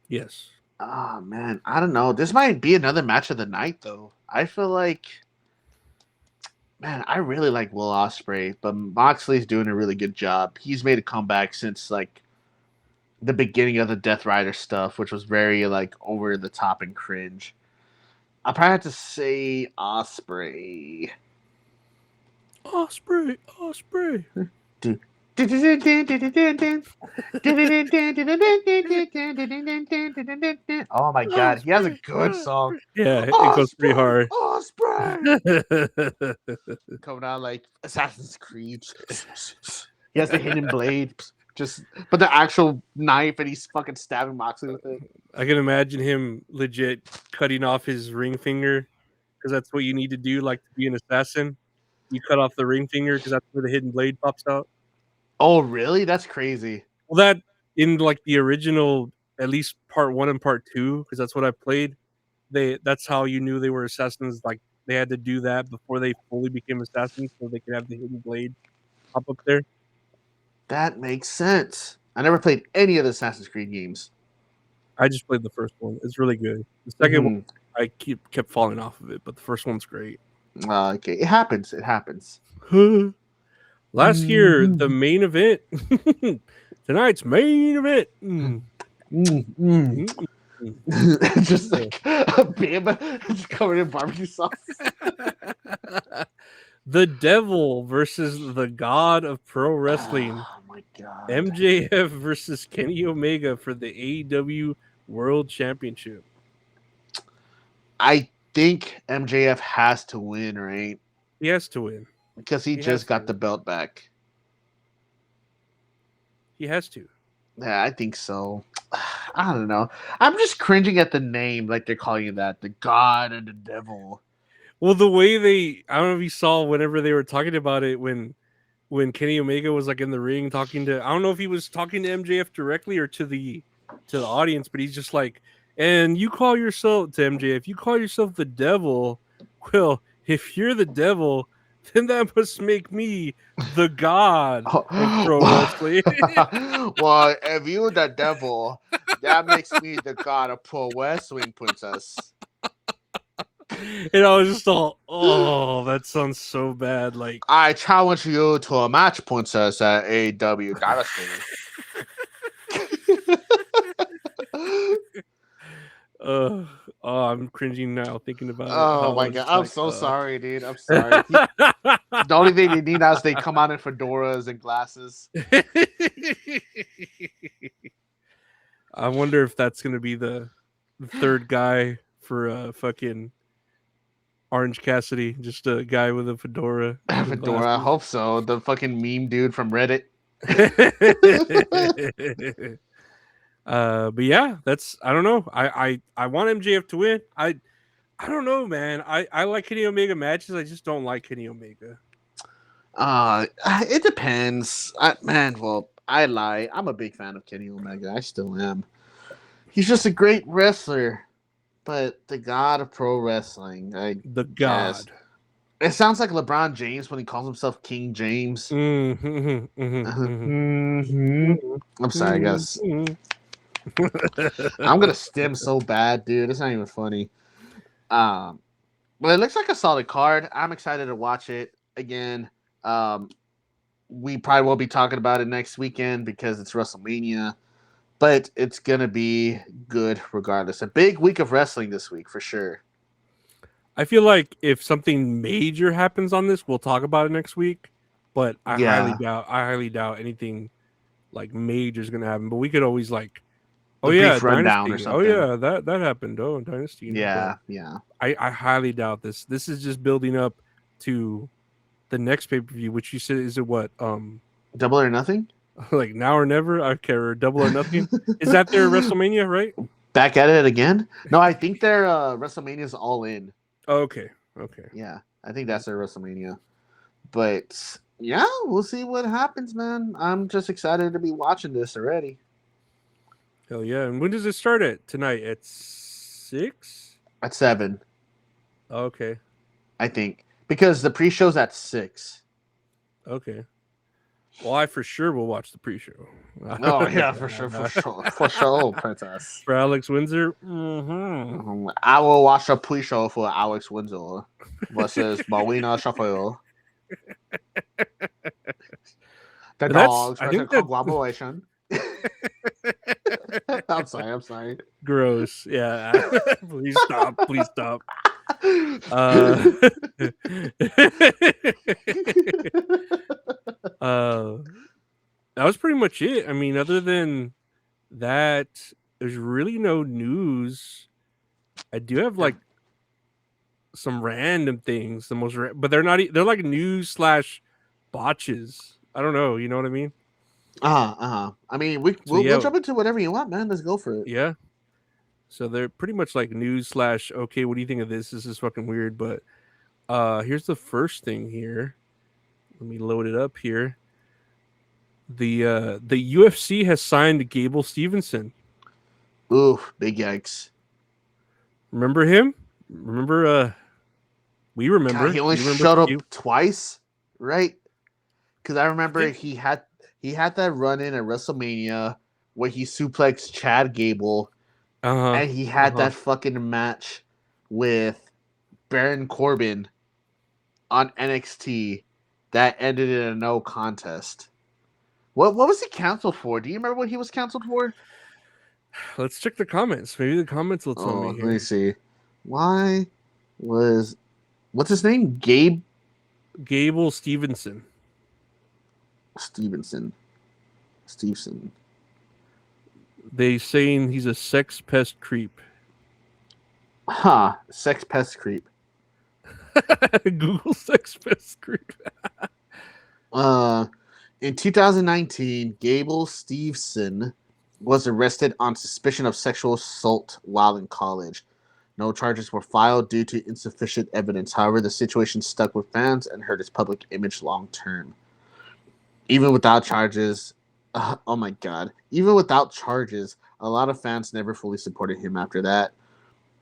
Yes. Oh man, I don't know. This might be another match of the night, though. I feel like, man, I really like Will Ospreay, but Moxley's doing a really good job. He's made a comeback since like the beginning of the Death Rider stuff, which was very like over the top and cringe. I probably have to say Ospreay. Ospreay. Oh my god, he has a good song. Yeah, it goes pretty hard. Ospreay! Coming out like Assassin's Creed. He has the hidden blade, but the actual knife, and he's fucking stabbing Moxley with it. I can imagine him legit cutting off his ring finger, because that's what you need to do, like to be an assassin. You cut off the ring finger because that's where the hidden blade pops out. Oh, really? That's crazy. Well, that in like the original, at least part 1 and part 2, because that's what I played. That's how you knew they were assassins. Like they had to do that before they fully became assassins, so they could have the hidden blade pop up there. That makes sense. I never played any of the Assassin's Creed games. I just played the first one. It's really good. The second one, I kept falling off of it, but the first one's great. Okay, it happens. It happens. Last year, the main event. Tonight's main event. Just like a bama just covered in barbecue sauce. The Devil versus the God of Pro Wrestling. Oh my god. MJF versus Kenny Omega for the AEW World Championship. I think MJF has to win, right? He has to win. Because he just got the belt back. He has to. Yeah, I think so. I don't know. I'm just cringing at the name, like they're calling it that. The God and the Devil. Well, the way I don't know if you saw whenever they were talking about it when Kenny Omega was like in the ring talking to, I don't know if he was talking to MJF directly or to the audience, but he's just like, and you call yourself to MJF, you call yourself the Devil. Well, if you're the Devil, then that must make me the God of pro wrestling. Well, if you're the Devil, that makes me the God of pro wrestling, princess. And I was just all, oh, that sounds so bad. Like, I challenge you to a match, princess, at AEW Dynasty. I'm cringing now thinking about it. Oh my god, I'm so sorry, dude. I'm sorry. The only thing they need is they come out in fedoras and glasses. I wonder if that's gonna be the third guy for fucking Orange Cassidy, just a guy with a fedora. Fedora, I hope so. The fucking meme dude from Reddit. But yeah, that's, I don't know. I want MJF to win. I don't know, man. I like Kenny Omega matches. I just don't like Kenny Omega. It depends. I lie. I'm a big fan of Kenny Omega. I still am. He's just a great wrestler. But the God of pro wrestling. The God. Yes. It sounds like LeBron James when he calls himself King James. I'm sorry, guys. I'm gonna stim so bad, dude. It's not even funny. But it looks like a solid card. I'm excited to watch it again. We probably will be talking about it next weekend because it's WrestleMania. But it's gonna be good regardless. A big week of wrestling this week for sure. I feel like if something major happens on this, we'll talk about it next week. But I highly doubt anything like major is gonna happen. But we could always like, rundown or Dynasty. something. Oh yeah, that happened. Oh, Dynasty. Yeah. I highly doubt this. This is just building up to the next pay-per-view, which you said is it what? Double or Nothing? Like Now or Never, I care, or Double or Nothing. Is that their WrestleMania, right? Back at it again? No, I think their WrestleMania is All In. Oh, okay. Okay. Yeah, I think that's their WrestleMania. But yeah, we'll see what happens, man. I'm just excited to be watching this already. Hell yeah! And when does it start at tonight? At 6? At 7, Okay. I think, because the pre-show's at 6. Okay. Well, I for sure will watch the pre-show. Oh yeah, for sure, princess. For Alex Windsor. Mm-hmm. I will watch a pre-show for Alex Windsor versus Marina Sheffield. The Dogs versus conglomeration. I'm sorry. Gross. Yeah. Please stop. That was pretty much it. I mean, other than that, there's really no news. I do have like some random things, but they're not. They're like news / botches. I don't know. You know what I mean? I mean, we'll jump into whatever you want, man. Let's go for it. Yeah. So they're pretty much like news / okay, what do you think of this? This is fucking weird, but here's the first thing here. Let me load it up here. The UFC has signed Gable Stevenson. Ooh, big yikes. Remember him? We remember. God, he only showed up twice, right? Because I remember he had that run in at WrestleMania where he suplexed Chad Gable, and he had that fucking match with Baron Corbin on NXT that ended in a no contest. What was he canceled for? Do you remember what he was canceled for? Let's check the comments. Maybe the comments will tell me here. Let me see. What's his name? Gable Stevenson. Stevenson. They saying he's a sex pest creep. Sex pest creep. Google sex pest creep. In 2019, Gable Stevenson was arrested on suspicion of sexual assault while in college. No charges were filed due to insufficient evidence. However, the situation stuck with fans and hurt his public image long term. Even without charges, even without charges, a lot of fans never fully supported him after that.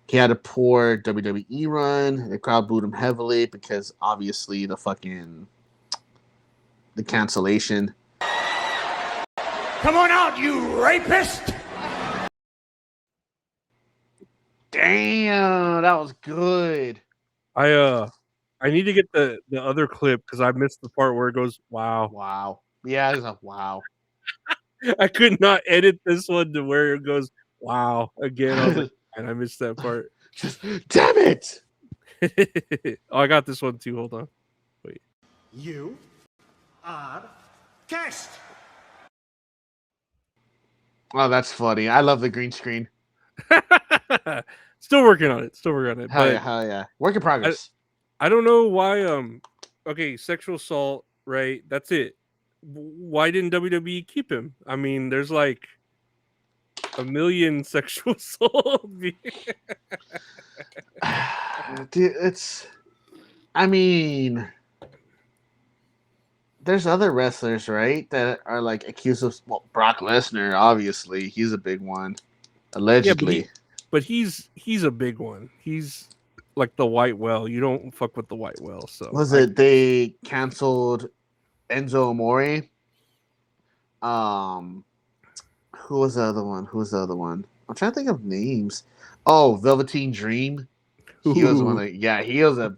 He had a poor WWE run. The crowd booed him heavily because obviously the cancellation. Come on out, you rapist! Damn, that was good. I need to get the other clip because I missed the part where it goes, wow. Wow. Yeah, it's a wow. I could not edit this one to where it goes, wow, again. I was like, and I missed that part. Just damn it. Oh, I got this one too. Hold on. Wait. You are guest. Oh, that's funny. I love the green screen. Still working on it. Hell yeah. Work in progress. I don't know why. Okay, sexual assault, right? That's it. Why didn't WWE keep him? I mean, there's like a million sexual assault. Dude, there's other wrestlers, right, that are like accused of. Well, Brock Lesnar, obviously, he's a big one, allegedly. Yeah, but he's a big one. He's like the white whale. You don't fuck with the white whale. So they canceled Enzo Amore? Who was the other one? I'm trying to think of names. Oh, Velveteen Dream. He was one of he was a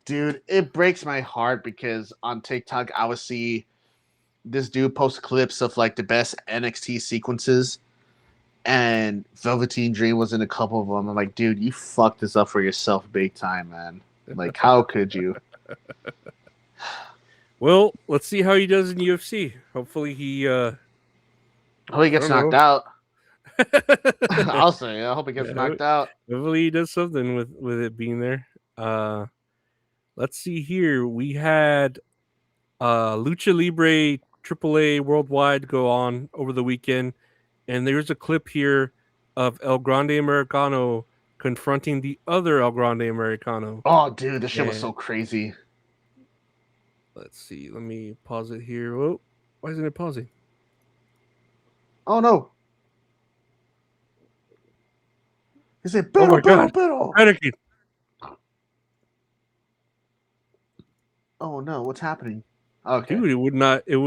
dude. It breaks my heart because on TikTok I would see this dude post clips of like the best NXT sequences, and Velveteen Dream was in a couple of them. I'm like, dude, you fucked this up for yourself big time, man. Like, how could you? Well, let's see how he does in UFC. Hopefully he gets knocked out. I'll say, I hope he gets knocked out. Hopefully he does something with it being there. Let's see here. We had Lucha Libre AAA Worldwide go on over the weekend, and there's a clip here of El Grande Americano confronting the other El Grande Americano. Oh, dude, this shit was Yeah. so crazy. Let's see. Let me pause it here. Whoa. Why isn't it pausing? Oh no. He said, Oh my God. pero. Panicking. Oh no, what's happening? Okay. Dude, it would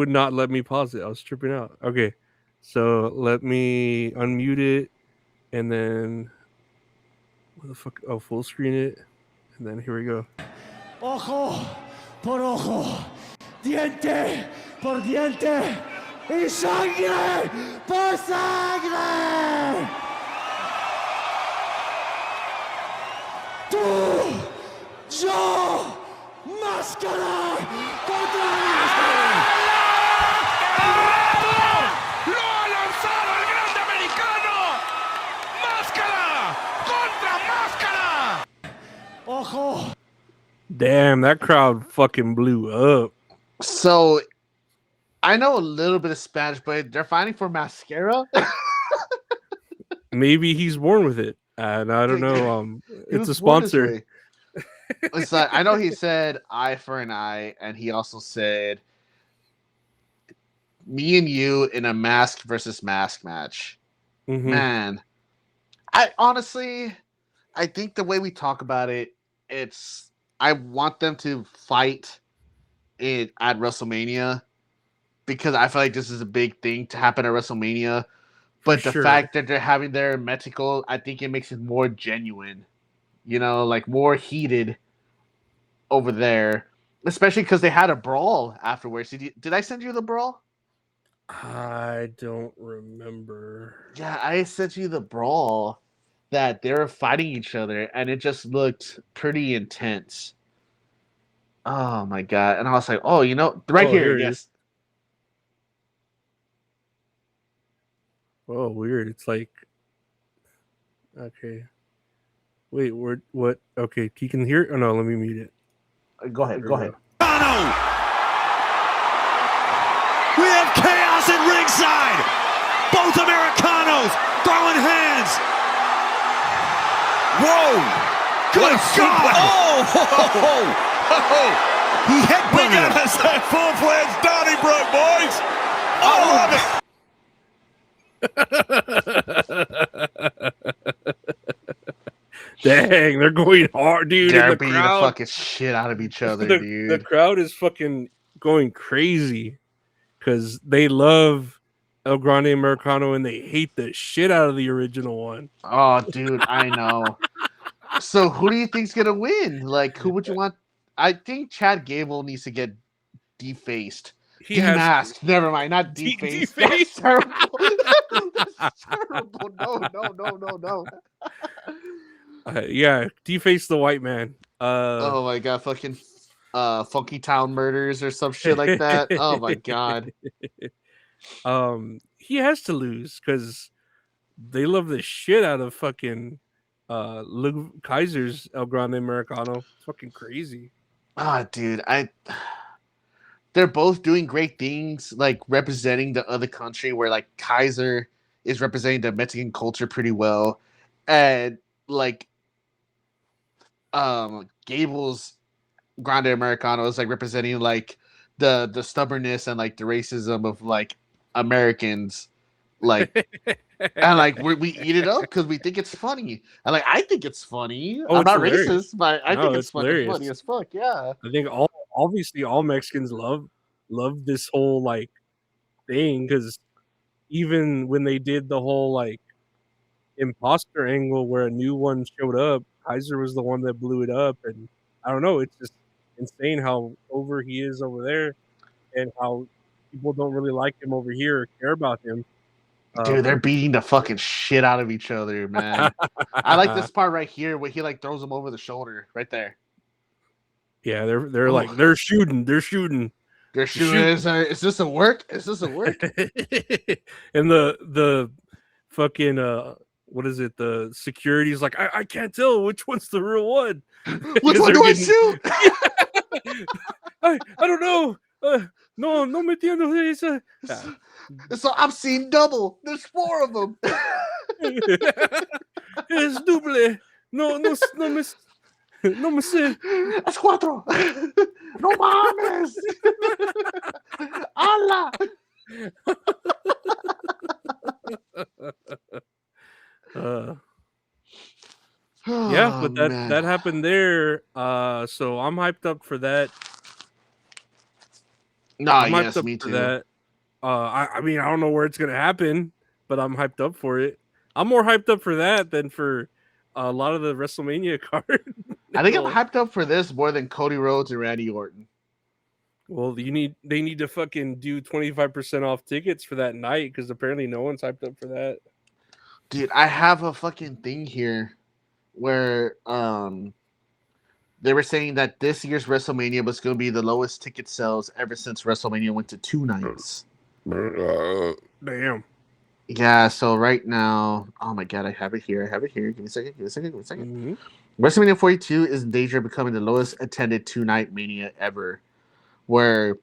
not let me pause it. I was tripping out. Okay. So let me unmute it and then what the fuck? Oh, full screen it. And then here we go. Ojo por ojo, diente por diente, y sangre por sangre. Tú, yo, máscara contra máscara. ¡Lo ha lanzado el grande americano! ¡Máscara contra máscara! Ojo. Damn, that crowd fucking blew up. So I know a little bit of Spanish, but they're fighting for mascara. Maybe he's born with it. And I don't know. He It's was a born this sponsor. way. It's like, I know he said eye for an eye, and he also said me and you in a mask versus mask match. Mhm. Man, I think the way we talk about it, I want them to fight it at WrestleMania because I feel like this is a big thing to happen at WrestleMania. But the sure. fact that they're having their Mexico, I think it makes it more genuine, like more heated over there, especially because they had a brawl afterwards. Did I send you the brawl? I don't remember. Yeah, I sent you the brawl that they were fighting each other, and it just looked pretty intense. Oh my God. And I was like, oh, right here, here it yes. Oh, weird. It's like, okay. Wait, what? Okay, you can hear it? Oh, no, let me mute it. Go ahead, go ahead. We have chaos at ringside. Both Americanos throwing hands. Whoa! Good God! Oh! He headbutted him. a full-fledged Donnybrook, boys! I love it! Dang, they're going hard, dude. They're and the beating crowd, the fucking shit out of each other, the dude. crowd is fucking going crazy because they love El Grande Americano and they hate the shit out of the original one. Oh, dude, I know. So who do you think's gonna win? Like, who would you want? I think Chad Gable needs to get defaced. He has Demasked. Never mind, not defaced. defaced? That's terrible. That's terrible. No. Yeah, deface the white man. Oh my God, fucking Funky Town Murders or some shit like that. Oh my God. He has to lose because they love the shit out of fucking Liv Kaiser's El Grande Americano. It's fucking crazy. Ah, dude, they're both doing great things, like representing the other country. Where like Kaiser is representing the Mexican culture pretty well, and like Gable's Grande Americano is like representing like the stubbornness and like the racism of like Americans, like and like we eat it up because we think it's funny, and like I think it's funny. Oh, I'm it's not hilarious. racist, but I No, think it's it's fucking hilarious. funny as fuck. Yeah. I think obviously all Mexicans love this whole like thing because even when they did the whole like imposter angle where a new one showed up, Kaiser was the one that blew it up, and I don't know, it's just insane how over he is over there and how people don't really like him over here or care about him. Dude, they're beating the fucking shit out of each other, man. I like this part right here where he like throws him over the shoulder, right there. Yeah, they're like they're shooting. They're shooting. Is this a work? Is this a work? And the fucking what is it? The security's like, I can't tell which one's the real one. Which one do I shoot? I don't know. No me entiendo esa. So I'm seeing double. There's 4 of them. Es double. No, no, no, miss, no, monsieur. Es cuatro. No mames. Allah. Uh, yeah, Oh but that man. that happened there. So I'm hyped up for that. Nah, I'm hyped yes, up me for too. that. I mean, I don't know where it's gonna happen, but I'm hyped up for it. I'm more hyped up for that than for a lot of the WrestleMania card. I think I'm hyped up for this more than Cody Rhodes and Randy Orton. Well, they need to fucking do 25% off tickets for that night because apparently no one's hyped up for that. Dude, I have a fucking thing here where they were saying that this year's WrestleMania was going to be the lowest ticket sales ever since WrestleMania went to 2 nights. Damn. Yeah, so right now, oh my god, I have it here. Give me a second. Mm-hmm. WrestleMania 42 is in danger of becoming the lowest attended 2-night Mania ever. Where,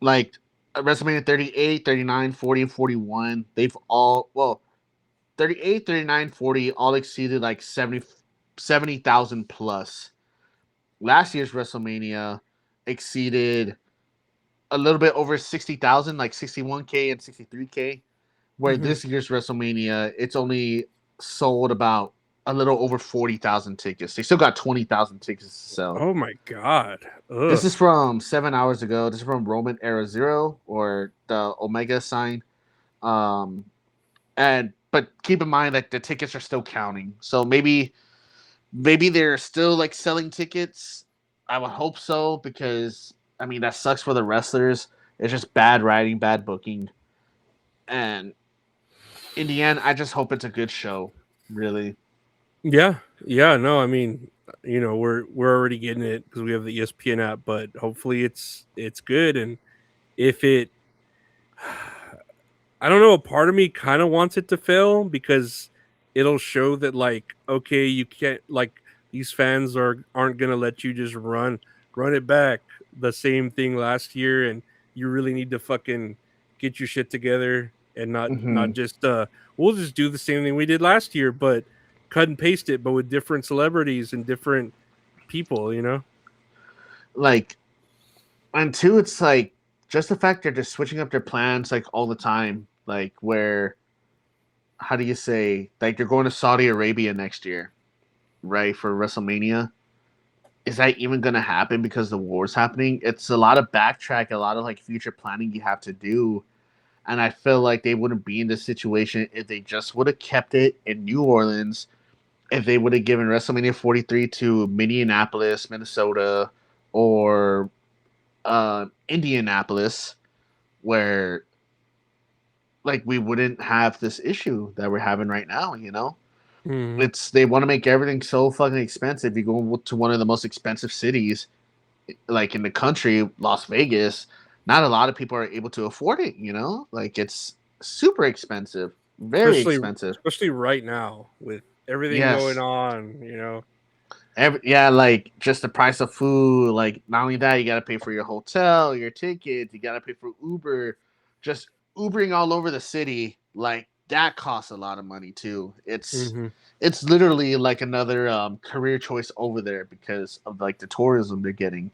like, WrestleMania 38, 39, 40, and 41, they've all, 38, 39, 40 all exceeded like 70,000 plus. Last year's WrestleMania exceeded a little bit over 60,000, like 61K and 63K. Where this year's WrestleMania, it's only sold about a little over 40,000 tickets. They still got 20,000 tickets to sell. Oh my god. Ugh. This is from 7 hours ago. This is from Roman Era Zero, or the Omega sign. But keep in mind that the tickets are still counting. So maybe they're still like selling tickets. I would hope so, because I mean that sucks for the wrestlers. It's just bad writing, bad booking. And in the end, I just hope it's a good show, really. Yeah. No, I mean, you know, we're already getting it because we have the ESPN app, but hopefully it's good. And if it, I don't know, a part of me kind of wants it to fail because it'll show that, like, okay, you can't, like, these fans aren't gonna let you just run it back the same thing last year, and you really need to fucking get your shit together and not just we'll just do the same thing we did last year, but cut and paste it, but with different celebrities and different people, you know? Like, and two, it's like just the fact they're just switching up their plans like all the time. Like, where, how do you say, like they're going to Saudi Arabia next year, right, for WrestleMania. Is that even going to happen because the war's happening? It's a lot of backtrack, a lot of like future planning you have to do. And I feel like they wouldn't be in this situation if they just would have kept it in New Orleans, if they would have given WrestleMania 43 to Minneapolis, Minnesota, or Indianapolis, where like we wouldn't have this issue that we're having right now, you know? It's, they want to make everything so fucking expensive. You go to one of the most expensive cities like in the country, Las Vegas, not a lot of people are able to afford it, you know? Like, it's super expensive. Very expensive. Especially right now with everything going on, you know. Like just the price of food. Like, not only that, you got to pay for your hotel, your tickets, you got to pay for Uber. Just Ubering all over the city, like that costs a lot of money too. It's literally like another career choice over there because of like the tourism they're getting.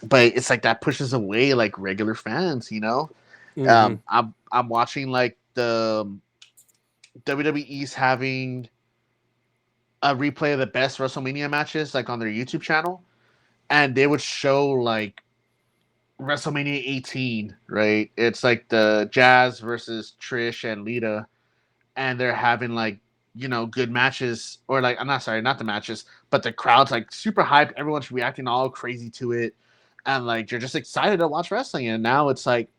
But it's like that pushes away like regular fans, you know. I'm watching like the WWE's having a replay of the best WrestleMania matches like on their YouTube channel, and they would show like WrestleMania 18, right? It's like the Jazz versus Trish and Lita, and they're having like, you know, good matches, or like, I'm not sorry, not the matches, but the crowd's like super hyped, everyone's reacting all crazy to it, and like you're just excited to watch wrestling. And now it's like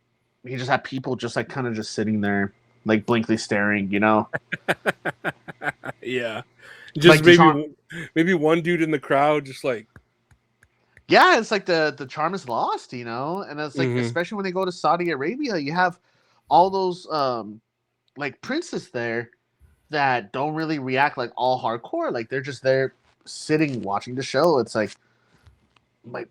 you just have people just like kind of just sitting there like blankly staring, you know. Yeah, just like maybe one dude in the crowd just like, yeah, it's like the charm is lost, you know. And it's like, especially when they go to Saudi Arabia, you have all those like princes there that don't really react like all hardcore. Like, they're just there sitting watching the show. It's like,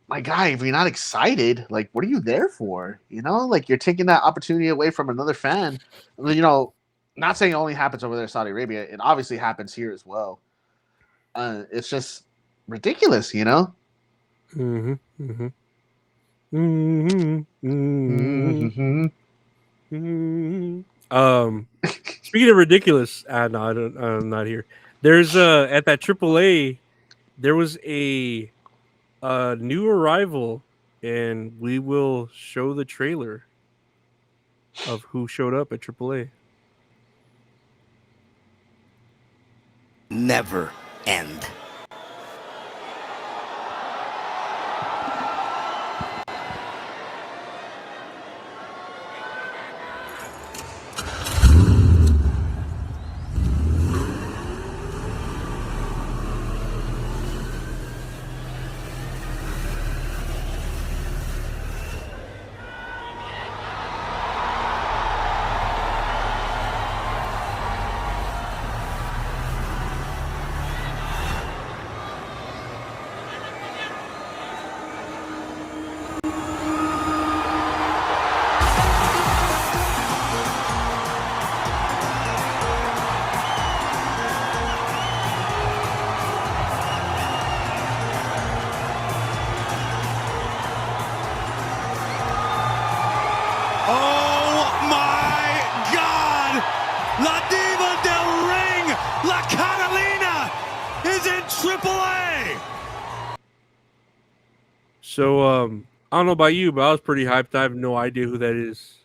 my guy, if you're not excited, like, what are you there for? You know, like, you're taking that opportunity away from another fan. You know, not saying it only happens over there in Saudi Arabia. It obviously happens here as well. it's just ridiculous, you know. Speaking of ridiculous, no, I'm not here. There's at that AAA, there was a new arrival, and we will show the trailer of who showed up at AAA. Never end. So, I don't know about you, but I was pretty hyped. I have no idea who that is.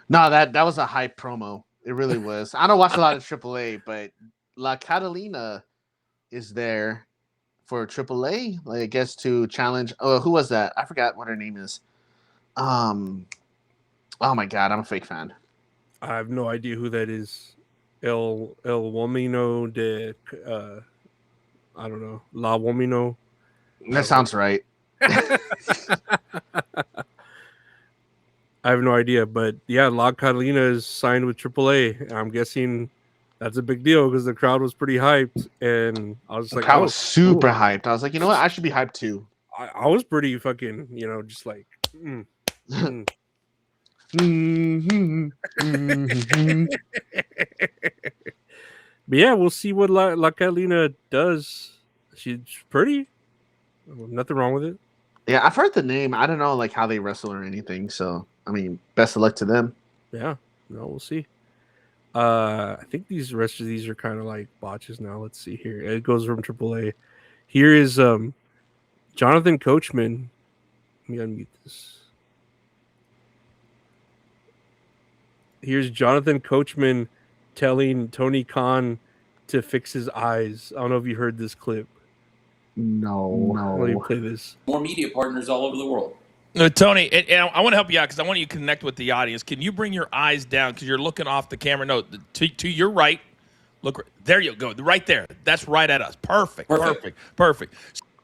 No, that was a hype promo. It really was. I don't watch a lot of AAA, but La Catalina is there for AAA, I guess, to challenge. Oh, who was that? I forgot what her name is. Oh my God, I'm a fake fan. I have no idea who that is. El Womino de, I don't know, La Womino. That sounds right. I have no idea, but yeah, La Catalina is signed with AAA. I'm guessing that's a big deal because the crowd was pretty hyped, and I was like, I was super hyped. I was like, you know what? I should be hyped too. I was pretty fucking, just like. But yeah, we'll see what La Catalina does. She's pretty. Nothing wrong with it. Yeah, I've heard the name. I don't know like how they wrestle or anything. So I mean, best of luck to them. Yeah, no, we'll see. I think these rest of these are kind of like botches now. Let's see here. It goes from AAA. Here is Jonathan Coachman. Let me unmute this. Here's Jonathan Coachman telling Tony Khan to fix his eyes. I don't know if you heard this clip. No. Let me play this. More media partners all over the world. Tony, and I want to help you out because I want you to connect with the audience. Can you bring your eyes down because you're looking off the camera? No, to your right. Look, there you go. Right there. That's right at us. Perfect.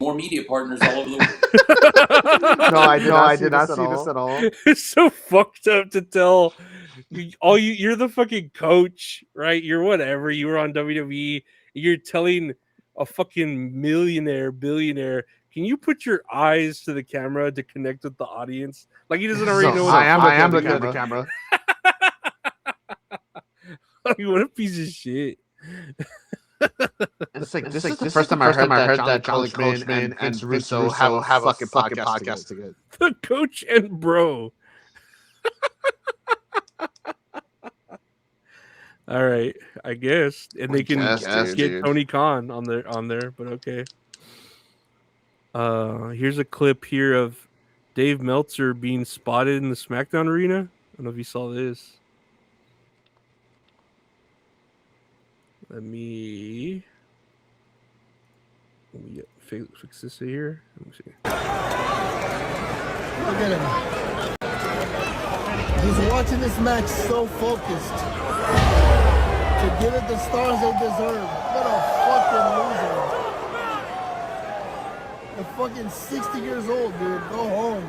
More media partners all over the world. No, I did not see this at all. It's so fucked up to tell. You're the fucking coach, right? You're whatever. You were on WWE. You're telling a fucking billionaire, can you put your eyes to the camera to connect with the audience? Like he doesn't already know what I am looking at the camera. Like, what a piece of shit. It's like this is the first time I heard that Coachman and Vince Russo have a fucking podcast together. The coach and bro. All right, I guess, and they can get Tony Khan on there, but okay. Here's a clip here of Dave Meltzer being spotted in the SmackDown arena. I don't know if you saw this. Let me fix this here. Let me see. Look at him. He's watching this match so focused. To give it the stars they deserve. What a fucking loser. They're fucking 60 years old, dude. Go home.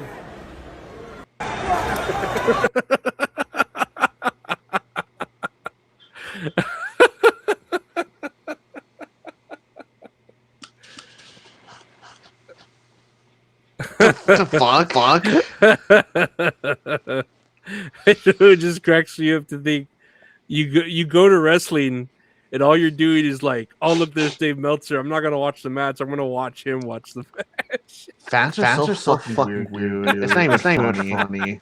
What the fuck? It just cracks me up to think you go to wrestling and all you're doing is like, oh look, there's Dave Meltzer. I'm not gonna watch the match. I'm gonna watch him watch the match. Fans are so fucking weird, dude. It's not even funny.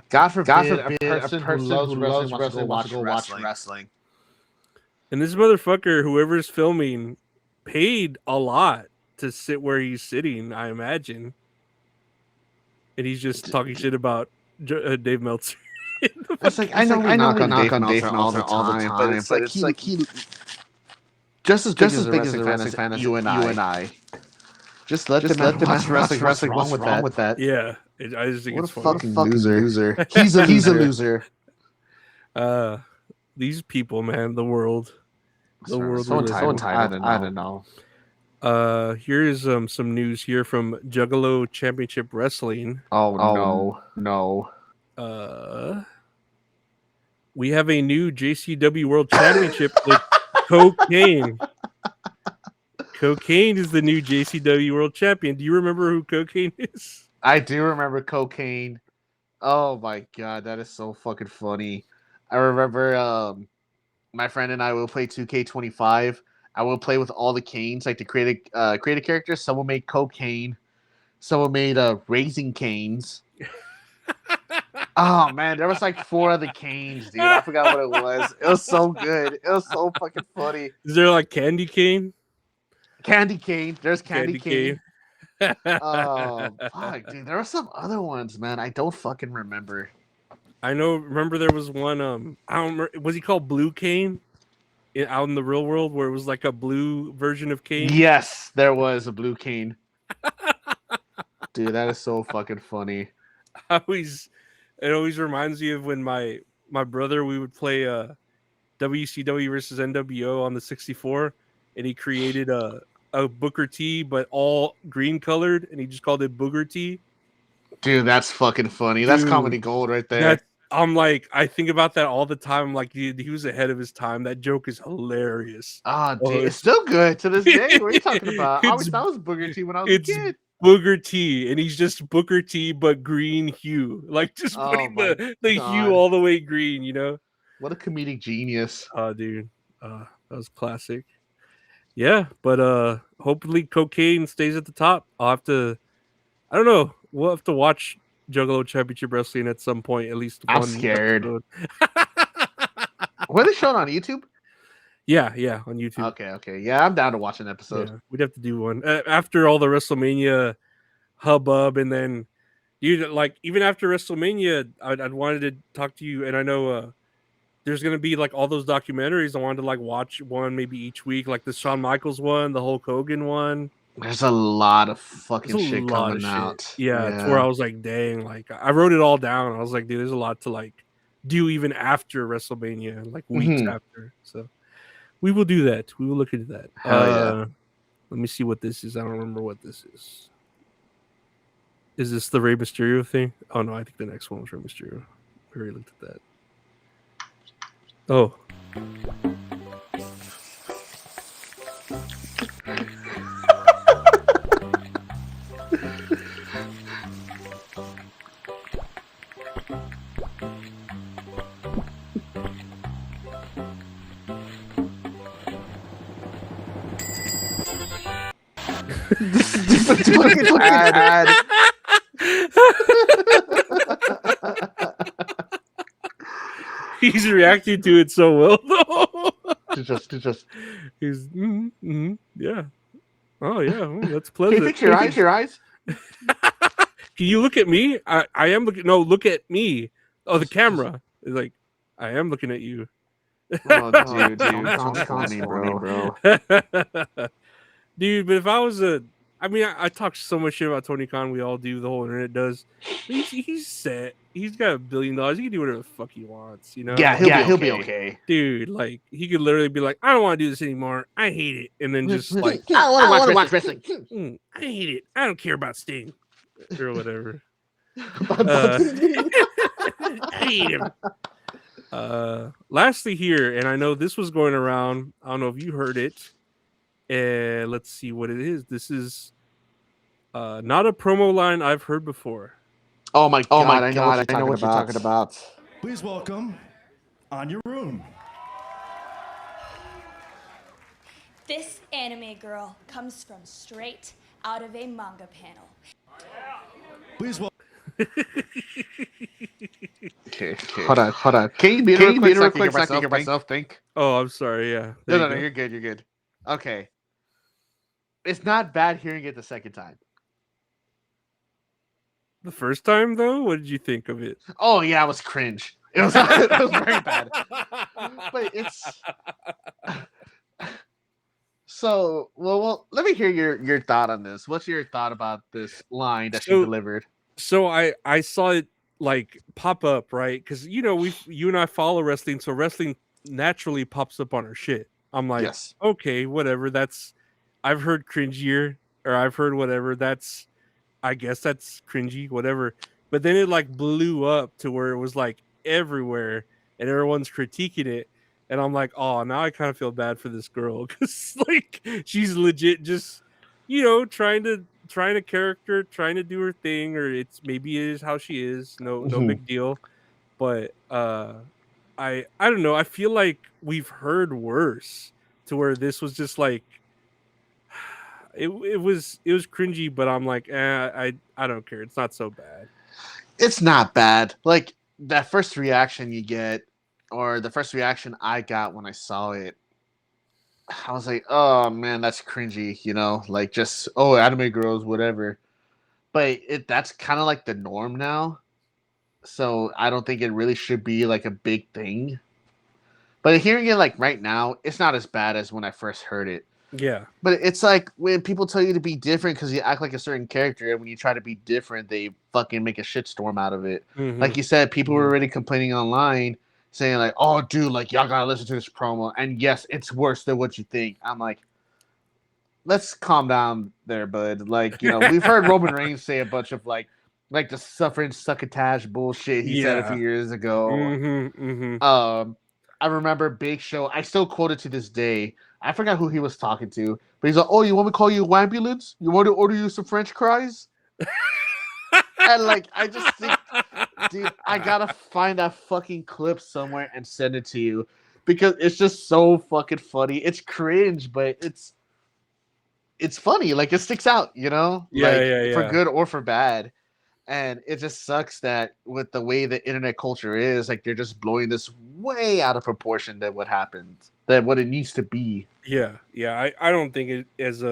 God forbid a person who loves wrestling wants to go watch wrestling. And this motherfucker, whoever's filming, paid a lot to sit where he's sitting, I imagine. And he's just talking shit about Dave Meltzer. It's like I know we knock on Dave Meltzer all the time, but it's like he just as big as a wrestling fan as you and I. Just let them watch wrestling. What's wrong with that? Yeah, I just think it's what funny. a fucking loser. He's a loser. These people, man, the world. So entitled. I don't know. Here is some news here from Juggalo Championship Wrestling. Oh no. We have a new JCW World Championship with Cocaine. Cocaine is the new JCW World Champion. Do you remember who Cocaine is? I do remember Cocaine. Oh my god, that is so fucking funny. I remember my friend and I will play 2K25. I will play with all the Canes, like to create a character. Someone made Cocaine. Someone made Raising Canes. Oh man, there was like 4 other Canes, dude. I forgot what it was. It was so good. It was so fucking funny. Is there like Candy Cane? Candy Cane. There's Candy Cane. Oh fuck, dude. There were some other ones, man. I don't fucking remember. I know. Remember there was one. I don't remember. Was he called Blue Cane? Out in the real world, where it was like a blue version of Cane. Yes, there was a Blue Cane. Dude, that is so fucking funny. It always reminds me of when my brother, we would play WCW versus NWO on the 64, and he created a Booker T, but all green colored, and he just called it Booger T. Dude, that's fucking funny. That's comedy gold right there. I'm like, I think about that all the time. I'm like, he was ahead of his time. That joke is hilarious. Dude, it's still good to this day. What are you talking about? I always thought it was Booger T when I was a kid. Booger T, and he's just Booker T, but green hue. Like, just putting the hue all the way green, you know? What a comedic genius. Oh, dude. That was classic. Yeah, but hopefully Cocaine stays at the top. I don't know. We'll have to watch Juggalo Championship Wrestling at some point, at least I'm one scared. episode. Were they shown on YouTube? Yeah, on YouTube. Okay. Yeah, I'm down to watch an episode. Yeah, we'd have to do one after all the WrestleMania hubbub, and then even after WrestleMania, I'd wanted to talk to you, and I know there's gonna be like all those documentaries. I wanted to like watch one maybe each week, like the Shawn Michaels one, the Hulk Hogan one. There's a lot of fucking shit coming out. Yeah, it's where I was like, dang, like I wrote it all down. I was like, dude, there's a lot to like do even after WrestleMania, like weeks after. So we will do that. We will look into that. Let me see what this is. I don't remember what this is. Is this the Rey Mysterio thing? Oh no, I think the next one was Rey Mysterio. We already looked at that. Oh. He's reacting to it so well, though. He's yeah. Oh yeah, that's pleasant. Can you fix your eyes? Can you look at me? I am looking. No, look at me. Oh, the camera is like, I am looking at you. Oh, dude, that's funny, bro. Dude, but if I was I talk so much shit about Tony Khan. We all do. The whole internet does. He's set. He's got $1 billion. He can do whatever the fuck he wants. You know? Yeah, he'll be okay. Dude, like he could literally be like, I don't want to do this anymore. I hate it, and then just like, I want to watch wrestling. I hate it. I don't care about Sting or whatever. I hate him. Lastly here, and I know this was going around. I don't know if you heard it. Let's see what it is. This is not a promo line I've heard before. Oh my god! I know what you're talking about. Please welcome On Your Room. This anime girl comes from straight out of a manga panel. Please welcome. Okay. Hold on. Can you mute it real quick so I can hear myself think? Oh, I'm sorry. Yeah. No, you're good. You're good. Okay. It's not bad hearing it the second time. The first time though, what did you think of it? Oh yeah, it was cringe. It was very bad. But it's so well. Let me hear your thought on this. What's your thought about this line that she delivered? So I saw it like pop up, right? Because you and I follow wrestling, so wrestling naturally pops up on our shit. I'm like, yes. Okay, whatever. I've heard cringier, or I've heard whatever. I guess that's cringy, whatever. But then it like blew up to where it was like everywhere, and everyone's critiquing it. And I'm like, oh, now I kind of feel bad for this girl because like she's legit just, trying to character, trying to do her thing, or maybe it is how she is. No big deal. But I don't know. I feel like we've heard worse to where this was just like it was cringy, but I'm like, I don't care. It's not so bad. It's not bad. Like that first reaction you get, or the first reaction I got when I saw it, I was like, oh man, that's cringy, like just anime girls, whatever. But that's kind of like the norm now. So I don't think it really should be like a big thing. But hearing it like right now, it's not as bad as when I first heard it. Yeah. But it's like when people tell you to be different because you act like a certain character, and when you try to be different, they fucking make a shitstorm out of it. Mm-hmm. Like you said, people were already complaining online, saying like, "Oh, dude, like y'all gotta listen to this promo." And yes, it's worse than what you think. I'm like, let's calm down there, bud. Like, we've heard Roman Reigns say a bunch of like the suffering succotash bullshit he said a few years ago. I remember Big Show. I still quote it to this day. I forgot who he was talking to, but he's like, "Oh, you want me to call you an ambulance? You want to order you some French fries?" And like, I just think, dude, I gotta find that fucking clip somewhere and send it to you because it's just so fucking funny. It's cringe, but it's funny. Like it sticks out, for good or for bad. And it just sucks that with the way the internet culture is, like they're just blowing this way out of proportion than what happened, than what it needs to be. Yeah. I don't think it as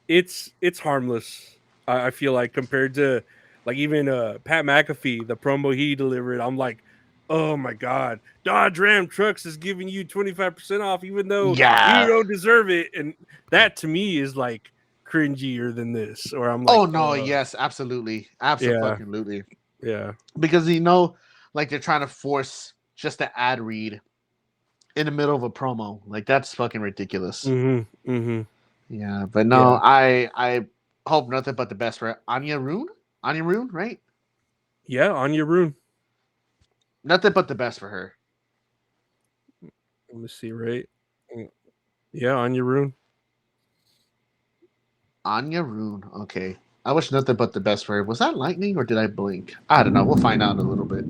it's harmless. I feel like compared to like even Pat McAfee, the promo he delivered, I'm like, oh my god, Dodge Ram Trucks is giving you 25% off, even though you don't deserve it, and that to me is like cringier than this. Or I'm like, oh no, yes, absolutely, absolutely, yeah, because like they're trying to force just an ad read in the middle of a promo, like that's fucking ridiculous. Yeah, but no, I hope nothing but the best for Anya Rune, right? Yeah, Anya Rune. Nothing but the best for her. Let me see, right? Yeah, Anya Rune. Anya Rune. Okay. I wish nothing but the best for her. Was that lightning or did I blink? I don't know. We'll find out in a little bit.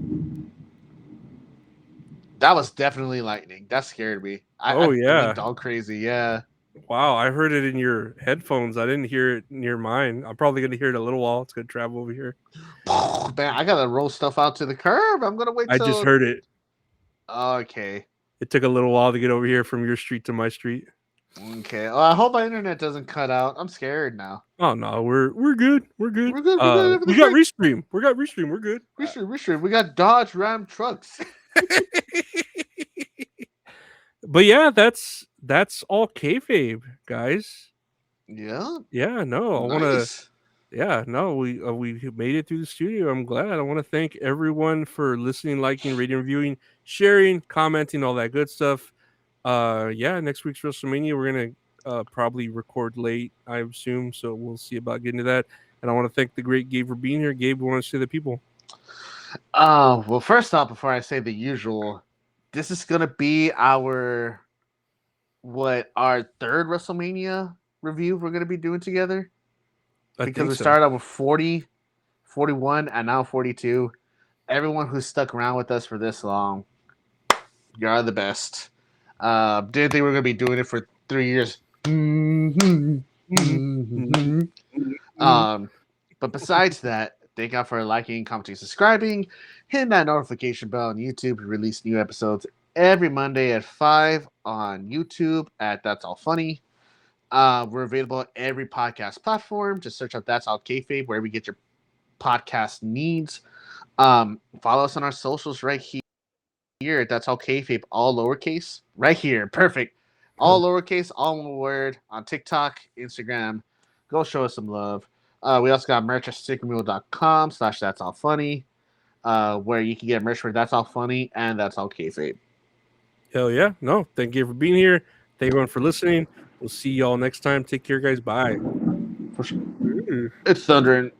That was definitely lightning. That scared me. I went all crazy. Yeah. Wow, I heard it in your headphones. I didn't hear it near mine. I'm probably going to hear it a little while. It's going to travel over here. Man, I got to roll stuff out to the curb. I'm going to wait till... I just heard it. Okay. It took a little while to get over here from your street to my street. Okay. Well, I hope my internet doesn't cut out. I'm scared now. Oh, no. We're good. We're good. We're good. We got Restream. We're good. Restream. We got Dodge Ram Trucks. But yeah, that's all kayfabe, guys. Yeah. Yeah. No, I want to. Yeah. No, we made it through the studio. I'm glad. I want to thank everyone for listening, liking, rating, reviewing, sharing, commenting, all that good stuff. Yeah. Next week's WrestleMania, we're gonna probably record late, I assume. So we'll see about getting to that. And I want to thank the great Gabe for being here. Gabe, we want to say to the people. Well, first off, before I say the usual, this is gonna be our third WrestleMania review we're gonna be doing together. Because we started out with 40, 41, and now 42. Everyone who's stuck around with us for this long, you're the best. Didn't think we were gonna be doing it for 3 years. But besides that, thank you for liking, commenting, subscribing, hitting that notification bell on YouTube. We release new episodes every Monday at 5 on YouTube at That's All Funny. We're available at every podcast platform. Just search up That's All Kayfabe wherever you get your podcast needs. Follow us on our socials right here. That's All Kayfabe, all lowercase. Right here. Perfect. All lowercase, all one word on TikTok, Instagram. Go show us some love. We also got merch at stickermule.com/That's All Funny, where you can get merch for That's All Funny and That's All Kayfabe. Hell yeah. No, thank you for being here. Thank everyone for listening. We'll see y'all next time. Take care, guys. Bye. It's thundering.